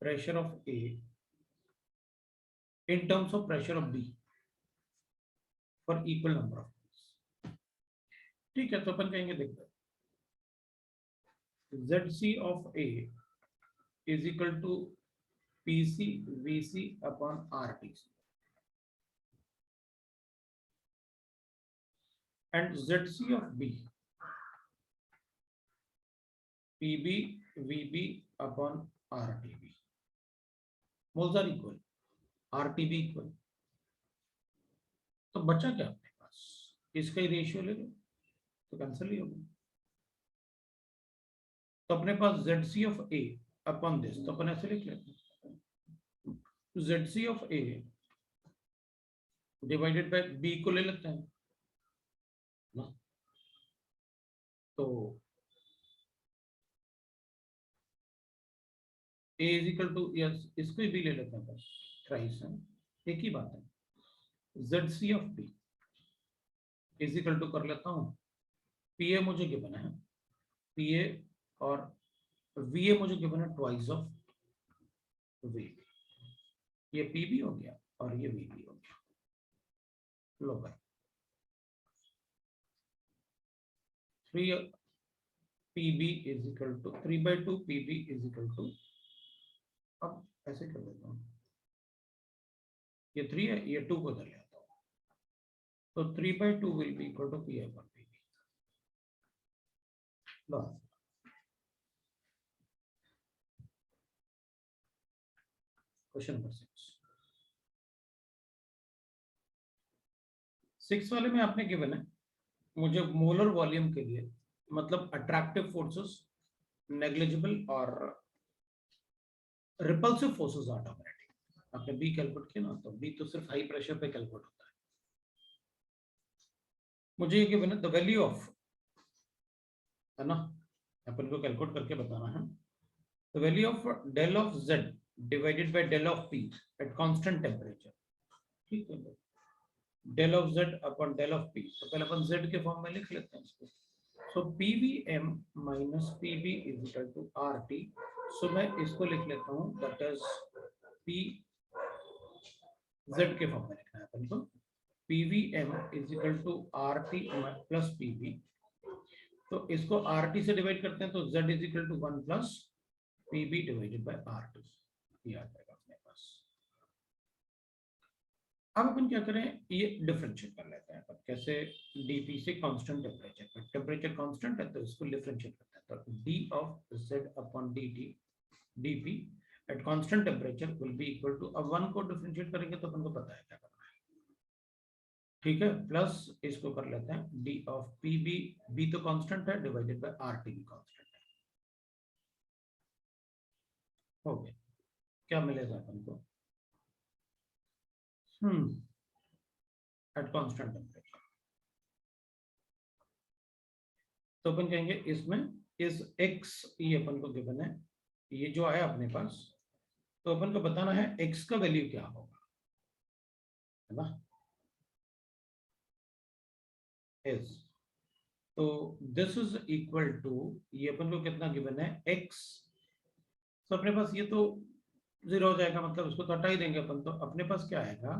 pressure of A in terms of pressure of B for equal number of moles, ठीक है। तो अपन कहेंगे देखते ZC of A is equal to PC VC upon RT and ZC of B PB VB upon RTB, moles are equal, RTB equal, तो बचा क्या अपने पास? इसका ही रेशियो ले लो तो कैंसिल ही होगा। तो अपने पास ZC of A upon this, तो अपन ऐसे लिख लेते हैं ZC of A divided by B को ले लेते हैं ना, तो A is equal to, yes इसको भी ले लेते हैं बस, थ्राइस है, एक ही बात है। ZC of B is equal to कर लेता हूँ, PA मुझे गिवन है, PA और VA मुझे गिवन है ट्वाइस ऑफ VB, ये PB हो गया और ये VB हो गया, लो भाई 3 PB is equal to 3/2 PB is equal to, अब ऐसे कर देता हूँ, ये 3 है, ये 2 को इधर ले आता हूँ, तो 3/2 will be equal to PA पर PB। लो क्वेश्चन नंबर 6 वाले में आपने गिवन है मुझे मोलर वॉल्यूम के लिए, मतलब अट्रैक्टिव फोर्सेस, नेग्लिजिबल और रिपल्सिव फोर्सेस ऑटोमेटिक, आपने बी कैलकुलेट किया ना, तो बी तो सिर्फ हाई प्रेशर पे कैलकुलेट होता है। मुझे ये गिवन है द वैल्यू ऑफ, है ना, अपन को कैलकुलेट करके बताना है, the value of del of z divided by del of p at constant temperature, ठीक है, del of z upon del of p, तो पहले अपन z के फॉर्म में लिख लेते हैं इसको, सो pvm minus pv is equal to rt, so मैं इसको लिख लेता हूँ दैट इज p z के फॉर्म में लिखना है अपन को, pvm is equal to rt plus pv, तो इसको rt से डिवाइड करते हैं तो z is equal to 1 plus PB divided by आर2, ये आ जाएगा अपने पास। अब अपन क्या करें, ये डिफरेंशिएट कर लेते हैं। अब कैसे, डीपी से कांस्टेंट टेम्परेचर पर, टेम्परेचर कांस्टेंट है तो इसको डिफरेंशिएट करते हैं, तो D of Z upon D T DP at constant temperature will be equal to, अब वन को डिफरेंशिएट करेंगे तो अपन को पता है क्या करना है, ठीक है, प्लस इसको कर लेते हैं D of P B, B तो कांस्टेंट है, डिवाइडेड बाय आर टी भी कांस्टेंट है। हो गया, क्या मिलेगा अपन को, एट कांस्टेंट टेम्परेचर, तो अपन कहेंगे इसमें इस x, ये अपन को गिवन है, ये जो आया अपने पास, तो अपन को बताना है x का वैल्यू क्या होगा, है ना, is, तो दिस इज इक्वल टू, ये अपन को कितना गिवन है x, तो अपने पास ये तो जीरो हो जाएगा, मतलब उसको तो हटा ही देंगे अपन, तो अपने पास क्या आएगा,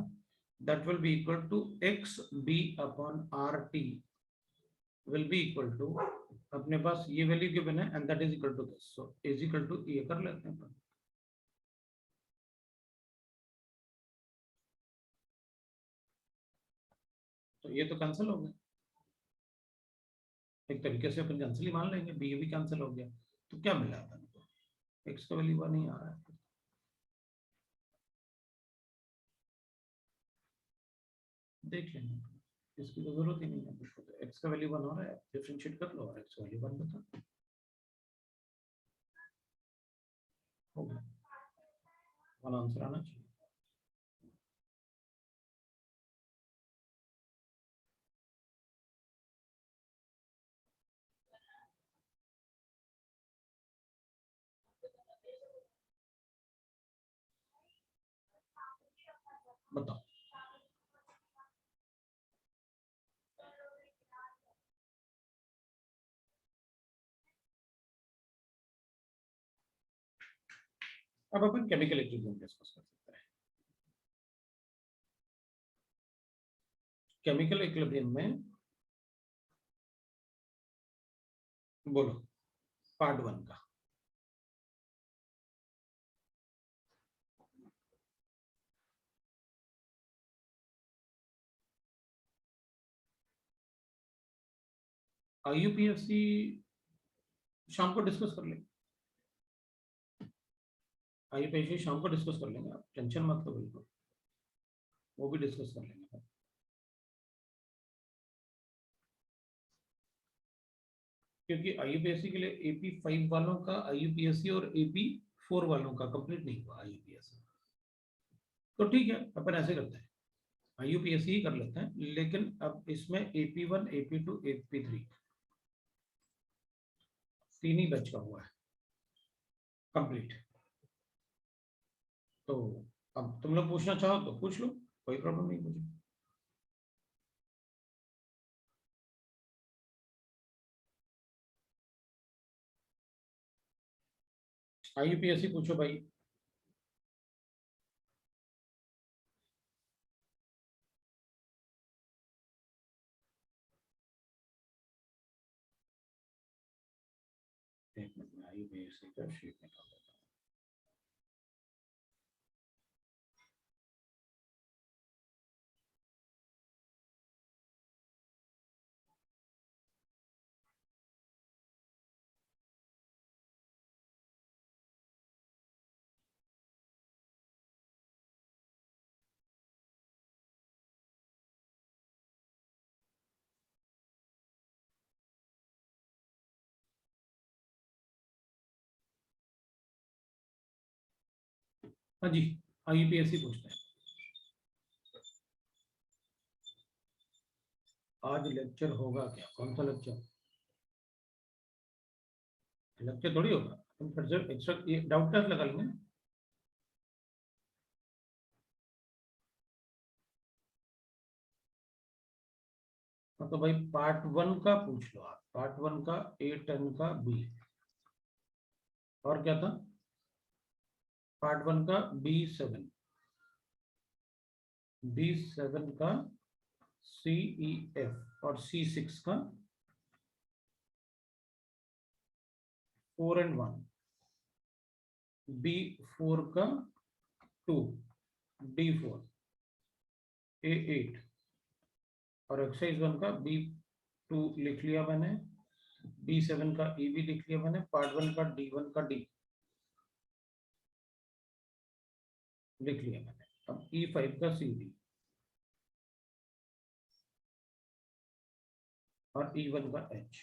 that will be equal to X B upon R T will be equal to, अपने पास ये वैल्यू गिवन है and that is equal to this, so is equal to, ये कर लेते हैं अपन, तो ये तो कैंसिल हो गया, एक तरीके से अपन कैंसिल ही मान लेंगे, बी भी कैंसिल हो गया, तो क्या मिला अपन को, एक्स का वैल्यू नहीं आ रहा है, देख लेंगे, इसकी तो जरूरत ही नहीं है, तो एक्स का वैल्यू 1 हो रहा है, डिफरेंशिएट कर लो और एक्स वैल्यू 1 बता, हो गया, 1 आंसर आना चाहिए। बताओ, अब अपन केमिकल इक्विलिब्रियम डिस्कस कर सकते हैं। केमिकल इक्विलिब्रियम में बोलो पार्ट 1 का, आईयूपीएससी शाम को डिस्कस कर लेंगे, आईयूपीएससी शाम को डिस्कस कर लेंगे, आप टेंशन मत लो, बिल्कुल वो भी डिस्कस कर लेंगे। क्योंकि आईयूपीएससी के लिए एपी 5 वालों का आईयूपीएससी और एपी 4 वालों का कंप्लीट नहीं हुआ आईयूपीएससी, तो ठीक है अपन ऐसे करते हैं, आईयूपीएससी ही कर लेते हैं, लेकिन अब इसमें एपी 1 एपी 2 एपी 3 तीन ही बैच का हुआ है कंप्लीट, तो अब तुम लोग पूछना चाहो तो पूछ लो, कोई प्रॉब्लम नहीं मुझे। आईयूपीएससी पूछो भाई, एक मिनट में आईयूपीएससी का शीट निकाल देता हूँ। हाँ जी, आईयूपीएससी पूछते हैं, आज लेक्चर होगा क्या, कौन सा लेक्चर, लेक्चर थोड़ी होगा, हम फिर से एक्स्ट्रा ये डाउट टेस्ट लगा लेंगे ना। हाँ, तो भाई पार्ट 1 का पूछ लो आप, पार्ट 1 का A10 का बी, और क्या था, पार्ट 1 का B7, B7 का CEF और C6 का 4 and 1, B4 का 2, D4, A8 और एक्सरसाइज 1 का B2 लिख लिया मैंने, B7 का E भी लिख लिया मैंने, पार्ट 1 का D1 का D लिख लिया मैंने। अब E5 का CD और E1 का H।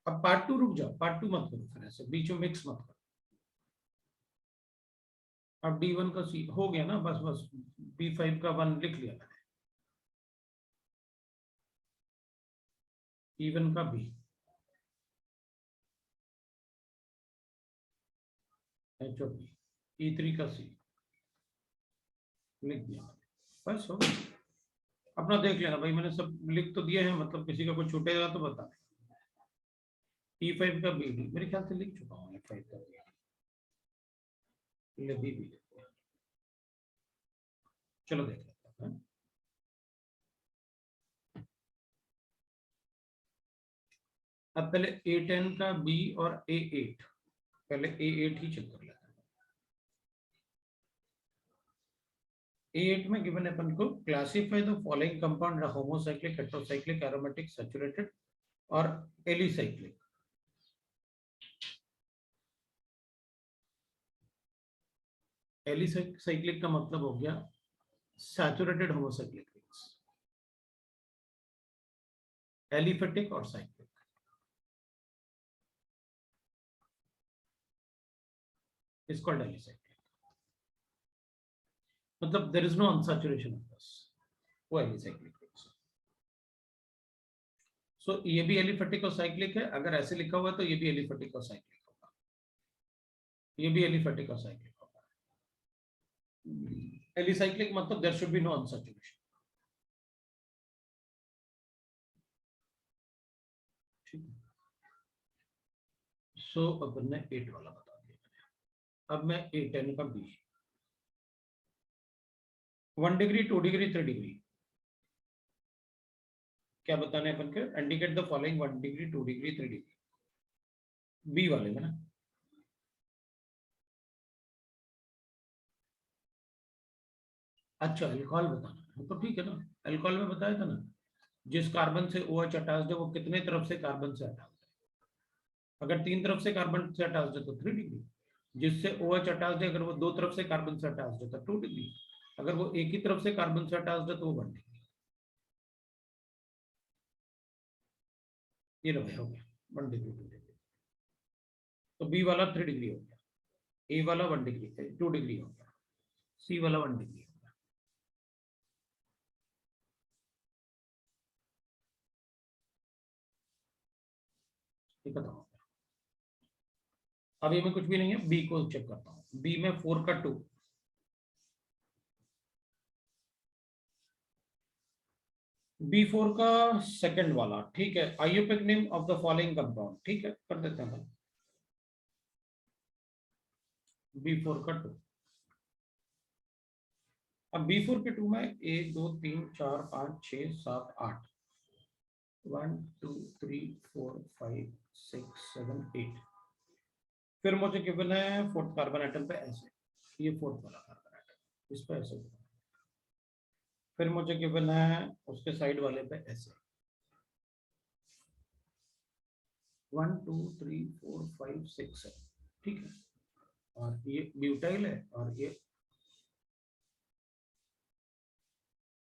अब पार्ट 2 रुक जाओ, पार्ट 2 मत करो, फिर ऐसे बीच में मिक्स मत करो। अब D1 का C हो गया ना, बस बस B5 का 1 लिख लिया मैंने, E1 का B, H और B, E3 का C लिख दिया मैंने, बस हो गया। अपना देख लेना भाई, मैंने सब लिख तो दिए हैं, मतलब किसी का कुछ छूटेगा तो बता। E5 का BD मेरे ख्याल से लिख चुका हूँ, E5 का BD, चलो देख लेते हैं। अब पहले A10 का B और A8, पहले A8 ही चेक कर लेते हैं। A8 में गिवन अपन को classify the following compound homocyclic, heterocyclic, aromatic, saturated और एलिसाइक्लिक। एलिसाइक्लिक का मतलब हो गया सैचुरेटेड होमोसाइक्लिक रिंग्स, एलिफेटिक और साइक्लिक। इज कॉल्ड एलिसाइक्लिक, मतलब there is no unsaturation of this, वो एलिसाइक्लिक रिंग्स। सो ये भी एलिफेटिक और साइक्लिक है, अगर ऐसे लिखा हुआ है तो ये भी एलिफेटिक और साइक्लिक होगा, ये भी एलिफेटिक और साइक्लिक होगा। एलिसाइक्लिक मतलब there should be no unsaturation. ठीक है, सो अपन ने 8 वाला बता दिया। अब मैं A10 का B, 1 डिग्री, 2 डिग्री, 3 डिग्री, क्या बताने अपन के, indicate the following 1 degree, 2 degree, 3 degree, B वाले में ना। अच्छा अल्कोहल बताना है तो ठीक है ना, अल्कोहल में बताया था ना, जिस कार्बन से OH अटैच्ड है वो कितने तरफ से कार्बन से अटैच्ड है। अगर 3 तरफ से कार्बन से अटैच्ड है तो 3 डिग्री, जिससे OH अटैच्ड है अगर वो 2 तरफ से कार्बन से अटैच्ड है तो 2 डिग्री, अगर वो एक ही तरफ से कार्बन से अटैच्ड है तो वो 1 डिग्री। ये लो भाई हो गया 1 डिग्री, 2 डिग्री। तो बी वाला 3 डिग्री हो गया, ए वाला 1 डिग्री, 2 डिग्री हो गया, सी वाला 1 डिग्री हो गया। ये खत्म हो गया। अब ये में कुछ भी नहीं है, बी को चेक करता हूँ। बी में 4 का 2, B4 का सेकंड वाला, ठीक है, IUPAC name of the following compound, ठीक है कर देते हैं भाई। B4 का 2, अब B4 के 2 में 1 2 3 4 5 6 7 8, 1 2 3 4 5 6 7 8। फिर मुझे गिवन है फोर्थ कार्बन एटम पे ऐसे, ये फोर्थ वाला कार्बन एटम, इस पे ऐसे। फिर मुझे गिवन है उसके साइड वाले पे ऐसे, 1 2 3 4 5 6 7, ठीक है। और ये ब्यूटाइल है और ये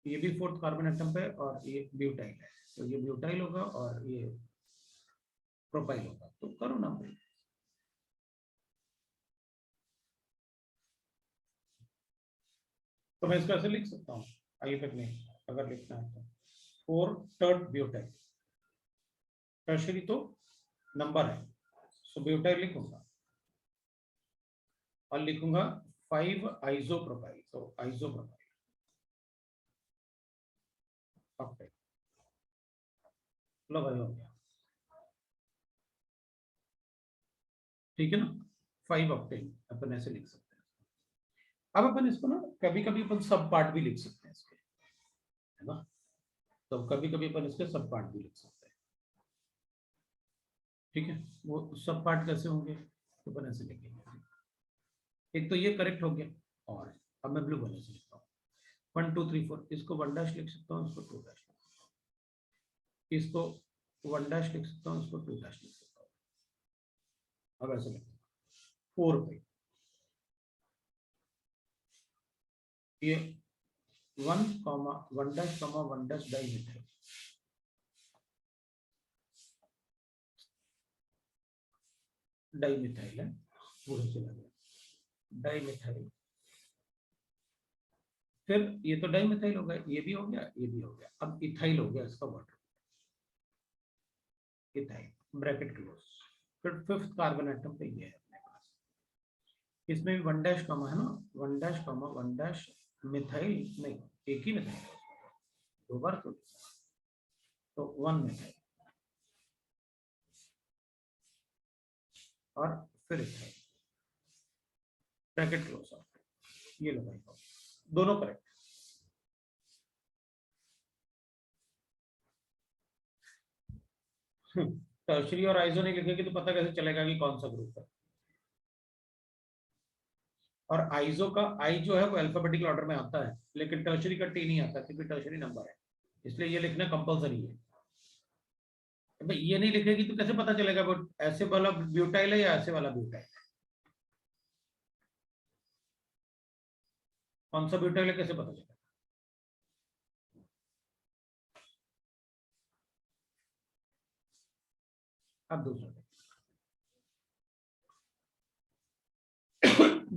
भी फोर्थ कार्बन एटम पे और ये ब्यूटाइल है, तो ये ब्यूटाइल होगा और ये प्रोपाइल होगा। तो करो ना भाई, तो मैं इसको ऐसे लिख सकता हूँ, आइए तक नहीं, अगर लिखना है तो 4 टर्ड ब्यूटाइल, टर्शरी तो नंबर है, सो ब्यूटाइल लिखूंगा और लिखूंगा 5 आइसोप्रोपाइल, तो आइसोप्रोपाइल ऑक्टेन। लो भाई हो गया, ठीक है ना, 5 ऑक्टेन अपन ऐसे लिख सकते हैं। अब अपन इसको ना कभी कभी अपन सब पार्ट भी लिख सकते हैं इसके, है ना, तो कभी कभी अपन इसके सब पार्ट भी लिख सकते हैं, ठीक है। वो सब पार्ट कैसे होंगे, तो अपन ऐसे लिखेंगे। एक तो ये करेक्ट हो गया, और अब मैं ब्लू वाले से लिखता हूँ 1 2 3 4, इसको 1 डैश लिख सकता हूँ, इसको 2 डैश लिख सकता हूँ, इसको 1 डैश लिख सकता हूँ, इसको 2 डैश लिख सकता हूँ। अब ऐसे लिखूंगा 4 पे ये 1 डैश 1 डैश डाइमिथाइल, डाइमिथाइल है, पूरे से लगे डाइमिथाइल। फिर ये तो डाइमिथाइल हो गया, ये भी हो गया, ये भी हो गया। अब इथाइल हो गया इसका वाटर, इथाइल ब्रैकेट क्लोज। फिर 5th कार्बन एटम पे ये है अपने पास, इसमें भी 1 डैश कमा है ना, 1 डैश 1 डैश मिथाइल, नहीं एक ही मिथाइल है, दो बार तो 1 मिथाइल और फिर इथाइल ब्रैकेट क्लोज। ये लो भाई, दोनों करेक्ट। टर्शरी और आइसो नहीं लिखेगी तो पता कैसे चलेगा कि कौन सा ग्रुप है। और आइसो का आई जो है वो अल्फाबेटिकल ऑर्डर में आता है, लेकिन टर्शरी का टी नहीं आता क्योंकि टर्शरी नंबर है, इसलिए ये लिखना कंपलसरी है। भाई ये नहीं लिखेगी तो कैसे पता चलेगा वो ऐसे वाला ब्यूटाइल है या ऐसे वाला ब्यूटाइल है, कौन सा ब्यूटाइल है कैसे पता चलेगा। अब दूसरा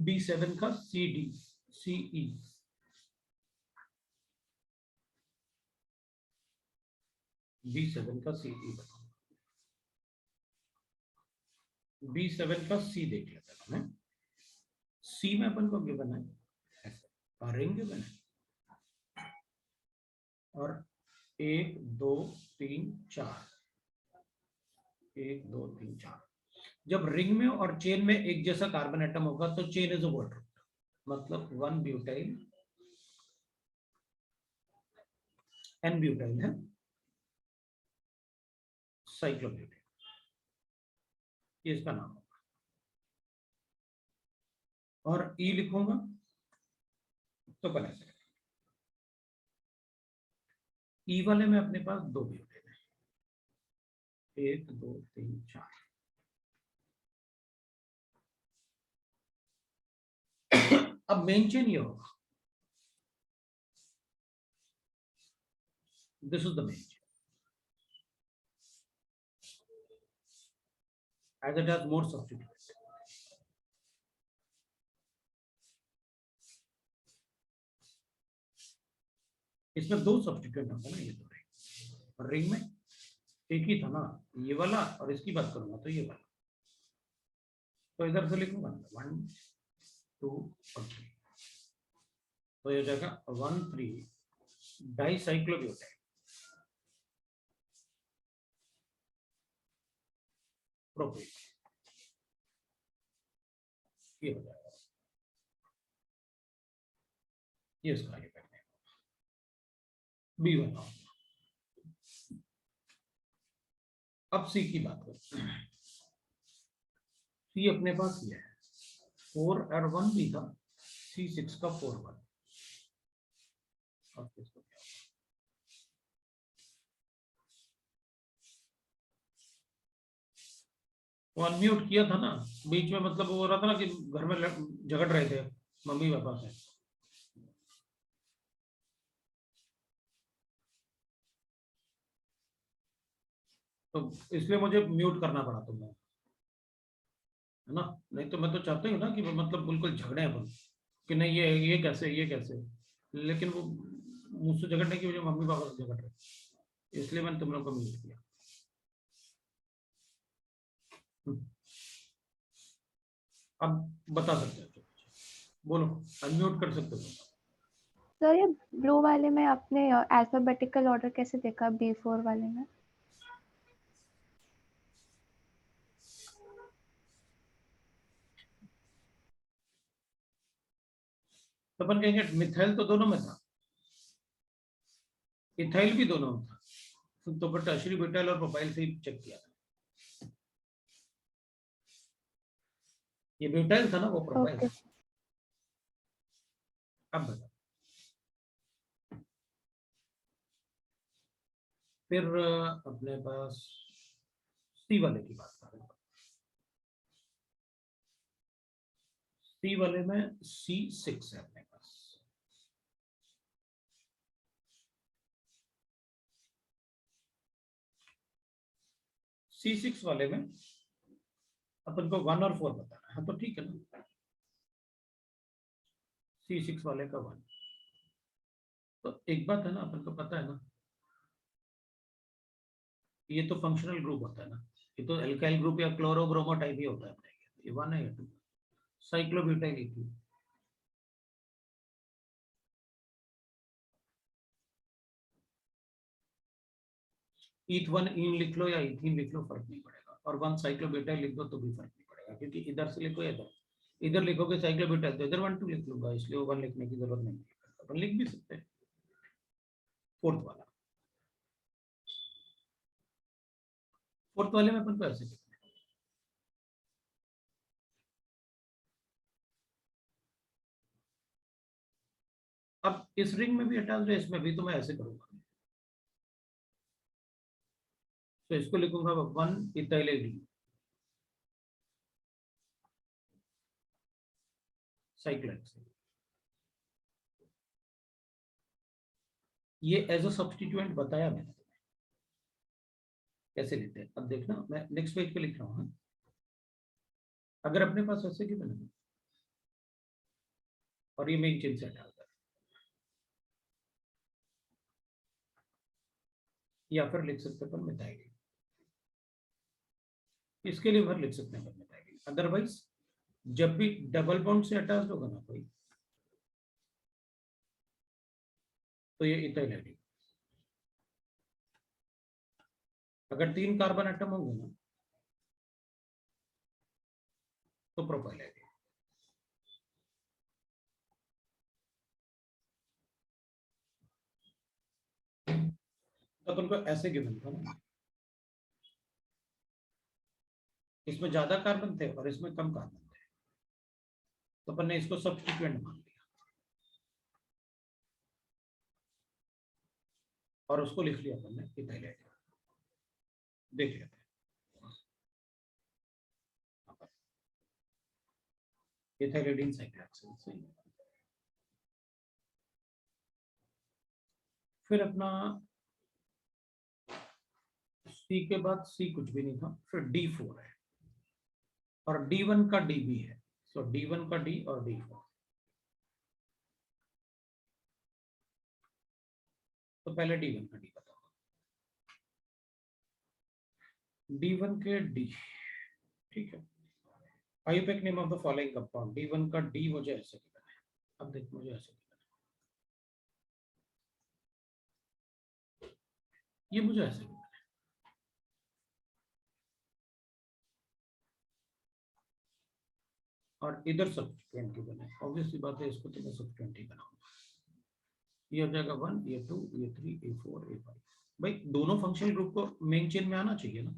B7 का CD CE, B7 का CE बताओ। B7 का C देख लेते हैं। C में अपन को गिवन है और रिंग गिवन है, और 1 2 3 4, 1 2 3 4। जब रिंग में और चेन में एक जैसा कार्बन एटम होगा तो चेन इज अ वाटर, मतलब 1 ब्यूटाइल N ब्यूटाइल है, साइक्लोब्यूटाइल ये इसका नाम होगा। और E लिखूंगा तो बना सके। E वाले में अपने पास 2 ब्यूटाइल है, 1 2 3 4। अब मेन चेन ये होगा, this is the main chain, as it has more substituents. इसमें 2 सब्स्टिट्यूएंट होंगे ना, ये दो रिंग, और रिंग में एक ही था ना, ये वाला, और इसकी बात करूंगा तो ये वाला, तो इधर से लिखूंगा 1 2 और 3, तो ये जाएगा 1 3 डाइसाइक्लोब्यूटाइल प्रोपेन, ये हो जाएगा, ये इसका ये करने B1 होगा। अब C की बात करते हैं। C अपने पास ये है 4 और 1 भी था, C6 का 4 1। अब इसको क्या वो अनम्यूट किया था ना बीच में, मतलब वो हो रहा था ना कि घर में झगड़ रहे थे मम्मी पापा से, तो इसलिए मुझे म्यूट करना पड़ा तुमने, है ना। नहीं तो मैं तो चाहता हूँ ना कि मतलब बिल्कुल झगड़े अपन कि नहीं ये कैसे ये कैसे, लेकिन वो मुझसे झगड़ने की वजह मम्मी पापा से झगड़ रहे, इसलिए मैंने तुम लोग को म्यूट किया। अब बता सकते हो, बोलो, अनम्यूट कर सकते हो। सर ये ब्लू वाले में आपने अल्फाबेटिकल ऑर्डर कैसे देखा B4 वाले में? तो अपन कहेंगे मिथाइल तो दोनों में था, इथाइल भी दोनों में था, तो फिर टर्शरी ब्यूटाइल और प्रोपाइल से ही चेक किया था। ये ब्यूटाइल था ना, वो प्रोपाइल ओके। था। अब बता, फिर अपने पास सी वाले की बात करें। सी वाले में C6 है अपने पास। C6 वाले में अपन को 1 और 4 बताना है, तो ठीक है ना। C6 वाले का 1, तो एक बात है ना, अपन को पता है ना, ये तो फंक्शनल ग्रुप होता है ना, ये तो एल्काइल ग्रुप या क्लोरो ब्रोमो टाइप ही होता है अपने। ये 1 है, ये 2, साइक्लोब्यूटाइल इथीन। ईथ 1 इन लिख लो या इथीन लिख लो, फर्क नहीं पड़ेगा, और 1 साइक्लोब्यूटाइल लिख दो तो भी फर्क नहीं पड़ेगा, क्योंकि इधर से लिखो या इधर लिखोगे साइक्लोब्यूटाइल तो इधर 1 2 लिख लूंगा, इसलिए वो 1 लिखने की जरूरत नहीं है, अपन लिख भी सकते हैं। फोर्थ वाला, फोर्थ वाले में अपन को ऐसे लिखना है। अब इस रिंग में भी अटैच है, इसमें भी, तो मैं ऐसे करूंगा, तो इसको लिखूंगा 1 इथाइल एडीन साइक्लोहेक्सेन। ये एज अ सब्स्टिट्यूएंट बताया मैंने तुम्हें कैसे लेते हैं। अब देखना, मैं नेक्स्ट पेज पे लिख रहा हूँ, हाँ? अगर अपने पास ऐसे की बना और ये मेन चेन से हटा कर, या फिर लिख सकते हैं मिथाइल, इसके लिए भर लिख सकते हैं मिथाइल। अदरवाइज जब भी डबल बॉन्ड से अटैच होगा ना कोई, तो ये इथाइल एडीन। अगर 3 कार्बन एटम होंगे ना, तो प्रोपाइल एडीन। तो अपन को ऐसे गिवन था ना, इसमें ज्यादा कार्बन थे और इसमें कम कार्बन थे, तो अपन ने इसको सब्स्टिट्यूएंट मान लिया और उसको लिख लिया अपन ने इथाइल एडीन। देख लेते हैं, इथाइल एडीन साइक्लोहेक्सेन सही है। फिर अपना सी के बाद सी कुछ भी नहीं था, फिर D4 है, और D1 का D भी है, सो D1 का D और D4। तो पहले D1 का D बताओ। D1 के D, ठीक है। IUPAC name of the following compound, D1 का D मुझे ऐसे लिखना है। अब देख, मुझे ऐसे लिखना है, ये मुझे ऐसे लिखना है, और इधर सब्स्टिट्यूएंट की बने, ऑब्वियस सी बात है, इसको तो मैं सब्स्टिट्यूएंट ही बनाऊंगा। ये हो जाएगा 1, ये 2, ये 3, ये 4, ये 5। भाई दोनों फंक्शनल ग्रुप को मेन चेन में आना चाहिए ना,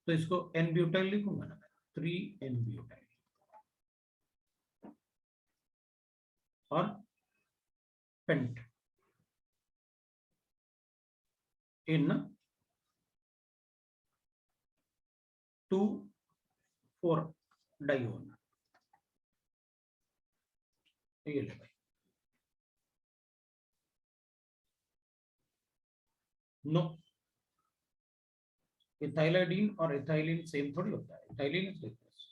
तो इसको एन ब्यूटाइल लिखूंगा ना, 3 एन ब्यूटाइल और पेंट इन 2 4 डाइओन। ये ले भाई, नो, इथाइलाइडीन और इथाइलिन सेम थोड़ी होता है, इथाइलिन इज लाइक दिस।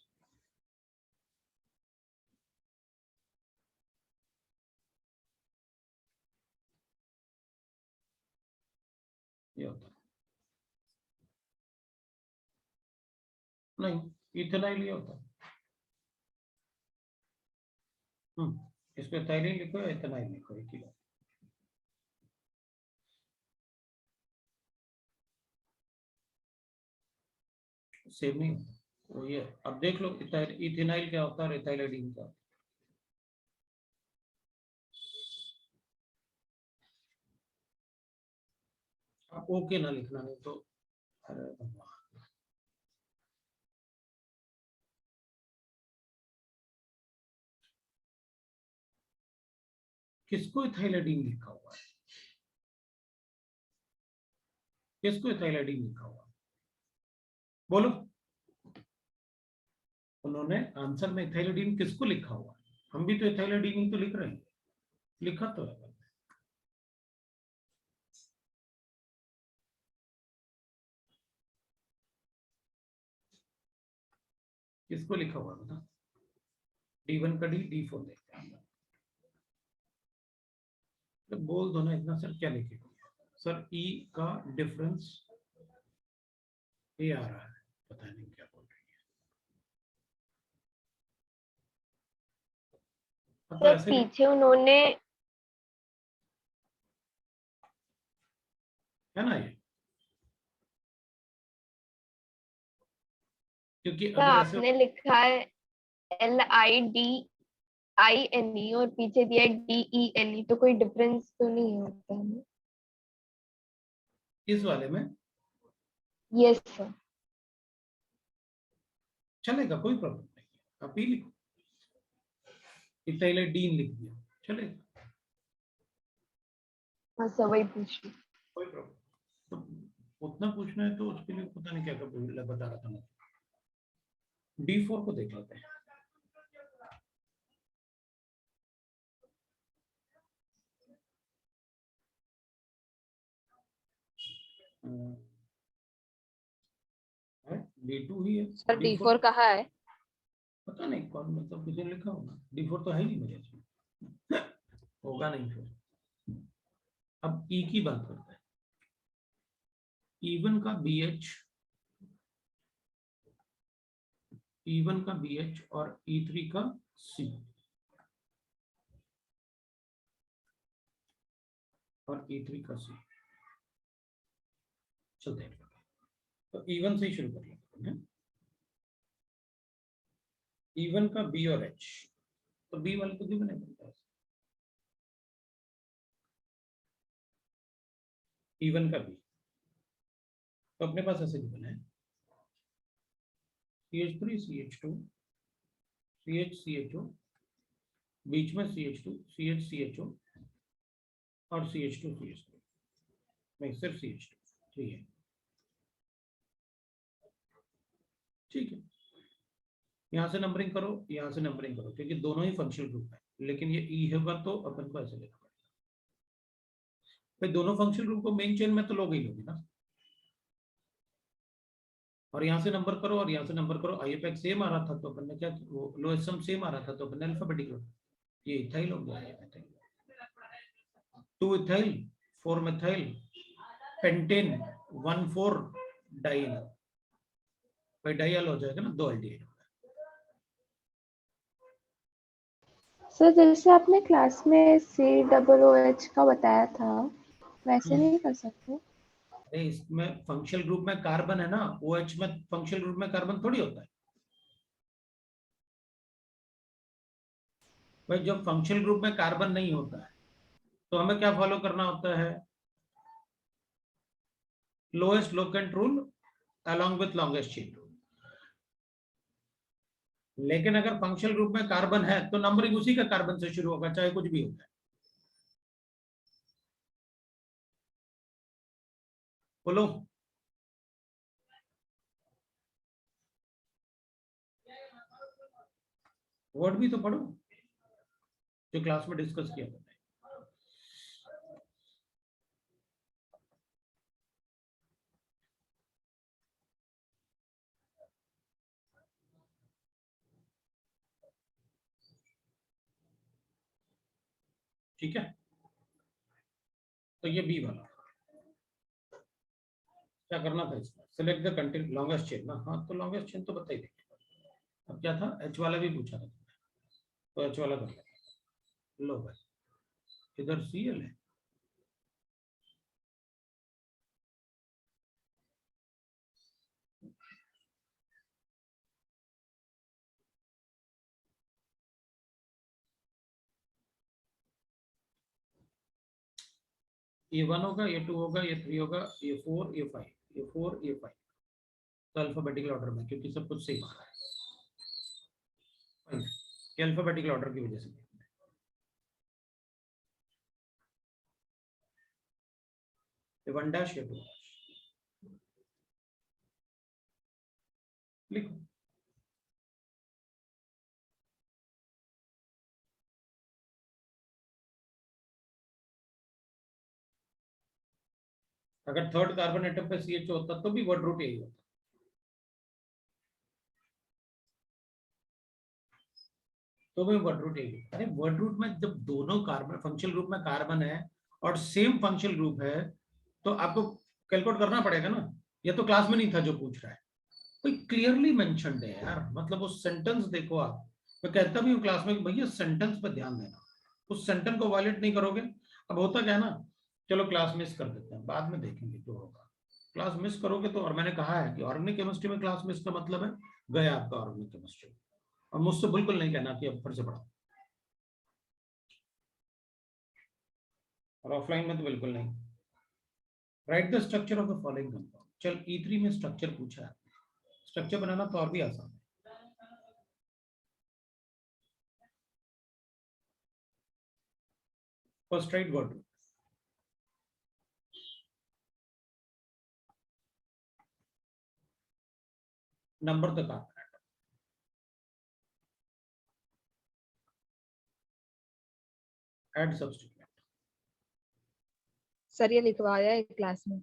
ये होता है, नहीं, इथेनाइल ये होता है। इसको इथाइलिन लिखो या इथेनाइल लिखो, एक ही बात। सेम नहीं होता, तो ये अब देख लो, इथाइल इथेनाइल क्या होता है और इथाइलाइडीन क्या होता है। अब ओके ना लिखना, नहीं तो अरे भगवान। किसको इथाइलिडीन लिखा हुआ है? किसको इथाइलिडीन लिखा हुआ है? बोलो। उन्होंने आंसर में इथाइलिडीन किसको लिखा हुआ है? हम भी तो इथाइलिडीन ही तो लिख रहे हैं, लिखा तो है। किसको लिखा हुआ बता? D1 का D, D4 देखते हैं। तो बोल दो ना इतना सर, क्या लिखे सर? E का डिफरेंस ये आ रहा है, पता नहीं क्या बोल रही है। तो सर ऐसे पीछे उन्होंने है ना ये, क्योंकि सर अगर ऐसे आपने लिखा है LIDINE और पीछे दिया है DENE, तो कोई डिफरेंस तो नहीं होता है ना? इस वाले में यस सर। चलेगा, कोई प्रॉब्लम नहीं है। आप ही लिखो, इथाइलिडीन लिख दिया, चलेगा, हाँ सर वही पूछ रही हूँ। कोई प्रॉब्लम। तो उतना पूछना है तो उसके लिए पता नहीं क्या क्या बता रहा था मैं। D4 को देख लेते हैं। D2 ही है। सर D4 D4 कहाँ है? पता नहीं कौन, मतलब किसी ने लिखा होगा। D4 तो है ही नहीं मेरे इसमें, होगा नहीं फिर। अब E की बात करते हैं। E1 का BH, E1 का BH और E3 का C और E3 का C। चल देख लेते हैं। तो E1 से ही शुरू कर लेते हैं। E1 का B और H, तो B वाले को क्यों नहीं बनता है? E1 का B, तो अपने पास ऐसे बना है CH3 CH2 CH CHO, बीच में CH2 CH CHO और CH2 CH3, नहीं सिर्फ CH2, ठीक है। ठीक है, यहाँ से नंबरिंग करो, यहाँ से नंबरिंग करो, क्योंकि दोनों ही फंक्शनल ग्रुप है, लेकिन ये ई होगा तो अपन को ऐसे लेना पड़ेगा। भाई दोनों फंक्शनल ग्रुप को मेन चेन में तो लोग ही लोगे ना, और यहाँ से नंबर करो और यहाँ से नंबर करो। IUPAC सेम आ रहा था तो अपन ने क्या, वो लोएस्ट सम सेम आ रहा था तो अपन ने अल्फाबेटिकल, ये इथाइल हो गया, ये methyl, 2 ethyl 4 methyl pentane 1 4 dial, भाई डाइल हो जाएगा ना, 2 एल्डिहाइड। सर जैसे आपने क्लास में COOH का बताया था, वैसे नहीं कर सकते? अरे इसमें फंक्शनल ग्रुप में कार्बन है ना, OH में फंक्शनल ग्रुप में कार्बन थोड़ी होता है भाई। जब फंक्शनल ग्रुप में कार्बन नहीं होता है तो हमें क्या फॉलो करना होता है? Lowest locant rule along with longest chain rule. लेकिन अगर फंक्शनल ग्रुप में कार्बन है तो नंबरिंग उसी का कार्बन से शुरू होगा, चाहे कुछ भी होता है। बोलो, वर्ड भी तो पढ़ो जो क्लास में डिस्कस किया था। ठीक है, तो ये बी वाला क्या करना था इसमें? Select the content longest chain ना, हाँ तो लॉन्गेस्ट चेन तो बता ही देंगे। अब क्या था, एच वाला भी पूछा था, तो एच वाला कर लेंगे। लो भाई, इधर Cl है, ये 1 होगा, ये 2 होगा, ये 3 होगा, ये 4, ये 5, ये 4, ये 5, तो अल्फाबेटिकल ऑर्डर में, क्योंकि सब कुछ सेम आ रहा है, ये अल्फाबेटिकल ऑर्डर की वजह से। ये 1 डैश या 2 डैश लिखो। अगर थर्ड कार्बन एटम पे CH होता तो भी वर्ड रूट यही होता। तो भी वर्ड रूट यही होता। अरे वर्ड रूट में जब दोनों कार्बन फंक्शनल ग्रुप में कार्बन है और सेम फंक्शनल ग्रुप है तो आपको कैलकुलेट करना पड़ेगा ना। ये तो क्लास में नहीं था जो पूछ रहा है, कोई क्लियरली मेंशन्ड है यार। मतलब वो सेंटेंस देखो आप। मैं कहता भी हूँ क्लास में भैया सेंटेंस पे ध्यान देना, उस सेंटेंस को वायलेट नहीं करोगे। अब होता क्या है ना, चलो क्लास मिस कर देते हैं, बाद में देखेंगे जो होगा। क्लास मिस करोगे तो, और मैंने कहा है कि ऑर्गेनिक केमिस्ट्री में क्लास मिस का मतलब है गया आपका ऑर्गेनिक केमिस्ट्री। और मुझसे बिल्कुल नहीं कहना कि अब फिर से पढ़ाओ, और ऑफलाइन में तो बिल्कुल नहीं। Right the structure of the following compound. चल E3 में स्ट्रक्चर पूछा है, स्ट्रक्चर बनाना तो और भी आसान है। First write word root, number the carbon atom, add substituent. Sir ये लिखवाया है क्लास में।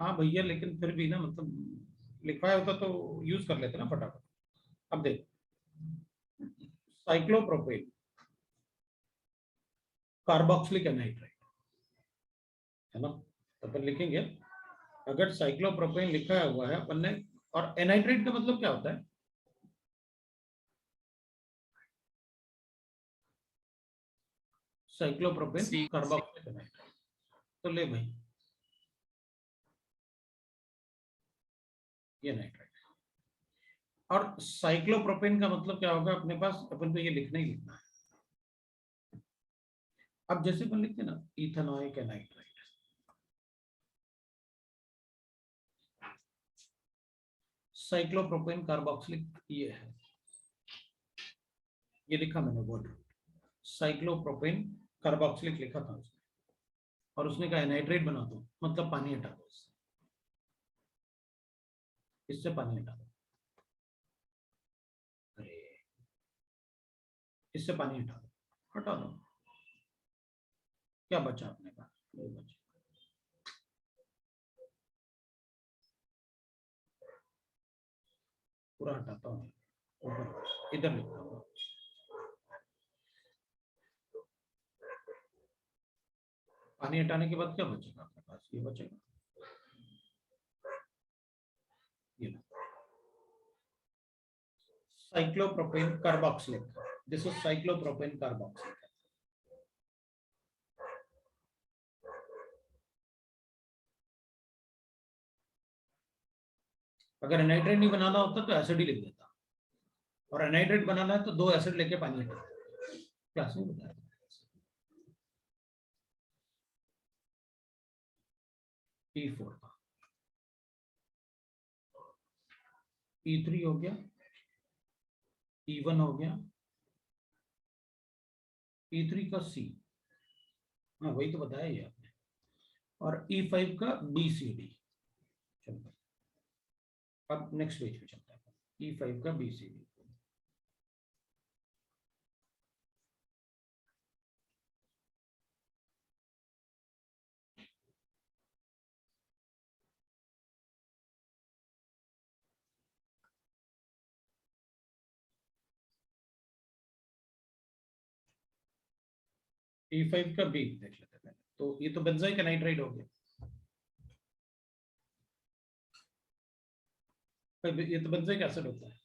हाँ भैया, लेकिन फिर भी ना, मतलब लिखवाया होता तो यूज कर लेते ना फटाफट। अब देख, साइक्लोप्रोपेन कार्बोक्सिलिक एनाइड्राइड है ना, तो अपन लिखेंगे अगर साइक्लोप्रोपेन लिखा हुआ है अपन ने, और एनाइड्राइड का मतलब क्या होता है? Cyclopropane carboxylic anhydride. तो ले भाई ये नाइट्राइड। और साइक्लोप्रोपेन का मतलब क्या होगा अपने पास, अपन को ये लिखना ही लिखना है। अब जैसे अपन लिखते हैं ना इथेनॉइक एनाइड्राइड, साइक्लोप्रोपेन कार्बोक्सिलिक ये है, ये लिखा मैंने वर्ड, साइक्लोप्रोपेन कार्बोक्सिलिक लिखा था उसने, और उसने कहा एनाइड्राइड बना दो, मतलब पानी हटा दो इससे पानी हटा दो। अरे इससे पानी हटा दो, हटा दो, क्या बचा अपने पास? नहीं बचा। पूरा हटाता हूँ, ऊपर इधर लिखता हूँ। पानी हटाने के बाद क्या बचेगा आपके पास? ये बचेगा, ये cyclopropane carboxylic, this is cyclopropane carboxylic. अगर एनाइड्राइड नहीं बनाना होता तो एसिड ही लिख देता, और एनाइड्राइड बनाना है तो 2 एसिड लेके पानी हटा, क्लास में बताया। E4 का E3 हो गया, E1 हो गया, E3 का C, हाँ वही तो बताया ये आपने, और E5 का BCD। चलो अब नेक्स्ट पेज पे चलता है, E5 का BCD। E5 का B देख लेते हैं। तो ये तो बेंजाइक एनाइड्राइड हो गया, ये तो बेंजाइक एसिड होता है।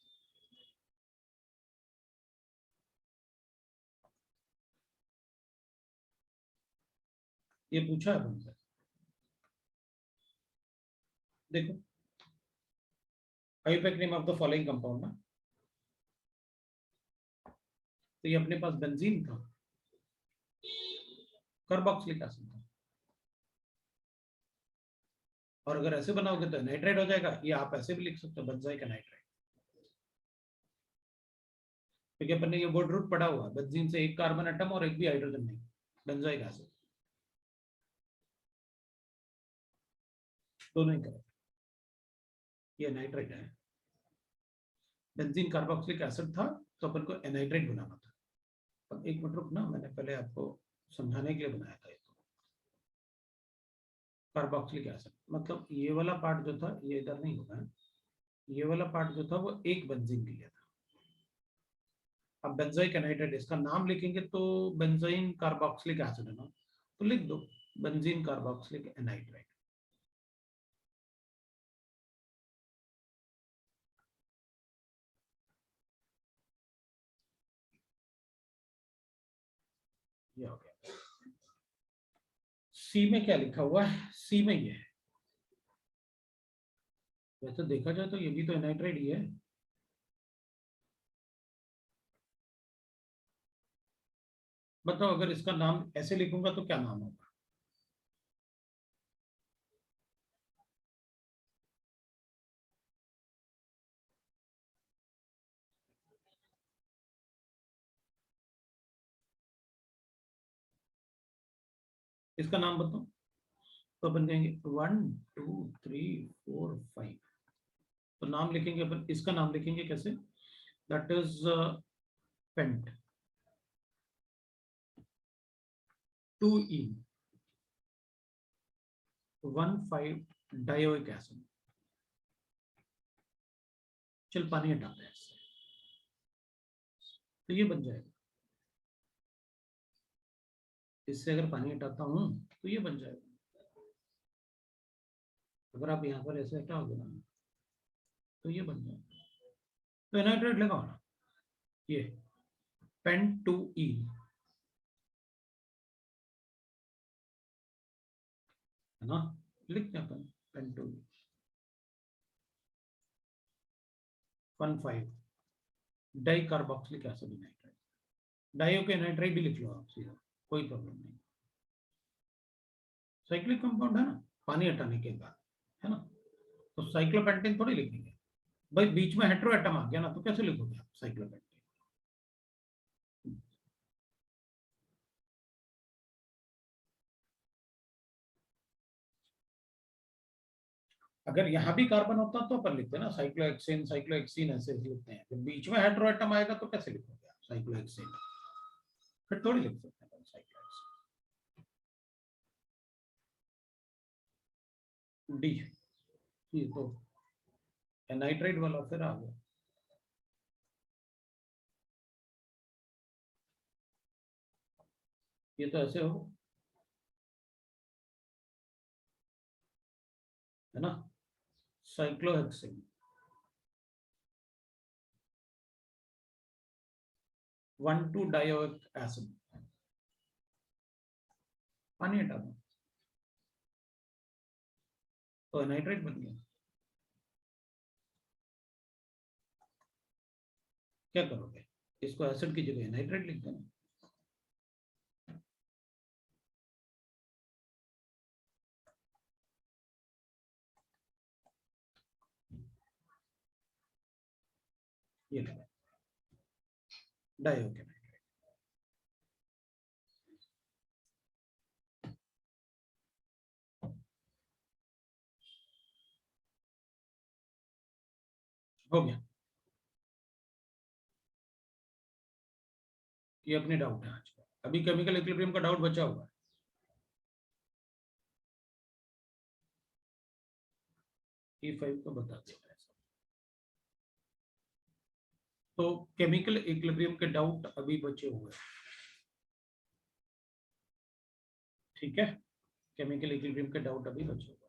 ये पूछा है तुमसे, देखो IUPAC name of the following compound ना, तो ये अपने पास बेंजीन था, कार्बोक्सिलिक एसिड था, और अगर ऐसे बनाओगे तो नाइट्राइड हो जाएगा। ये आप ऐसे भी लिख सकते हो बेंजाइक एनाइड्राइड, क्योंकि अपन ने ये वर्ड रूट पढ़ा हुआ, बेंजीन से एक कार्बन एटम और एक भी हाइड्रोजन नहीं, बेंजाइक एसिड। दोनों ही करेक्ट। ये एनाइड्राइड है, बेंजीन कार्बोक्सिलिक एसिड था तो अपन को एनाइड्राइड बनाना था। अब एक मिनट रुकना, मैंने पहले आपको समझाने के लिए बनाया था। कार्बोक्सिलिक एसिड मतलब ये वाला पार्ट जो था ये इधर नहीं होगा, ये वाला पार्ट जो था वो एक बेंजीन के लिए था। अब बेंजोइक एनाइड्राइड, इसका नाम लिखेंगे तो बेंजोइन कार्बोक्सिलिक एसिड है ना, तो लिख दो बेंजीन कार्बोक्सिलिक एनाइड्राइड। ये हो गया। सी में क्या लिखा हुआ है? सी में ये है, वैसे देखा जाए तो ये भी तो एनाइड्राइड ही है। बताओ अगर इसका नाम ऐसे लिखूंगा तो क्या नाम होगा? इसका नाम बताओ। तो अपन कहेंगे 1 2 3 4 5, तो नाम लिखेंगे अपन, इसका नाम लिखेंगे कैसे? That is pent 2E 1,5 dioic acid. चल पानी हटाते हैं इससे, तो ये बन जाएगा। इससे अगर पानी हटाता हूं तो ये बन जाएगा। अगर आप यहाँ पर ऐसे हटाओगे ना तो ये बन जाएगा। तो एनाइड्राइड लगाओ ना, ये पेंट 2E है ना, लिखते हैं अपन pent 2E 1,5 di carboxylic acid anhydride. डाइओ के एनाइड्राइड भी लिख लो आप सीधा, कोई प्रॉब्लम नहीं। साइक्लिक कंपाउंड है ना, पानी हटाने के बाद, है ना, तो साइक्लोपेंटेन थोड़ी लिखेंगे भाई, बीच में हेटेरो एटम आ गया ना, तो कैसे लिखोगे आप साइक्लोपेंटेन? अगर यहाँ भी कार्बन होता तो अपन लिखते हैं ना साइक्लोहेक्सेन साइक्लोहेक्सीन, ऐसे लिखते हैं। जब बीच में हेटेरो एटम आएगा तो कैसे लिखोगे आप साइक्लोहेक्सेन? फिर थोड़ी लिख सकते हैं साइक्लोहेक्सेन। डी, ये तो एनाइड्राइड वाला फिर आ गया। ये तो ऐसे हो, है ना, साइक्लोहेक्सेन 1,2 डायोइक एसिड, पानी हटा दो तो एनाइड्राइड बन गया। क्या करोगे? इसको एसिड की जगह एनाइड्राइड लिख देना। ये लगा डायोइक एनाइड्राइड। हो गया। ये अपने डाउट है आज का। अभी केमिकल इक्विलिब्रियम का डाउट बचा हुआ है। E5 को बता दिया ऐसा। तो केमिकल इक्विलिब्रियम के डाउट अभी बचे हुए हैं, ठीक है, केमिकल इक्विलिब्रियम के डाउट अभी बचे हुए।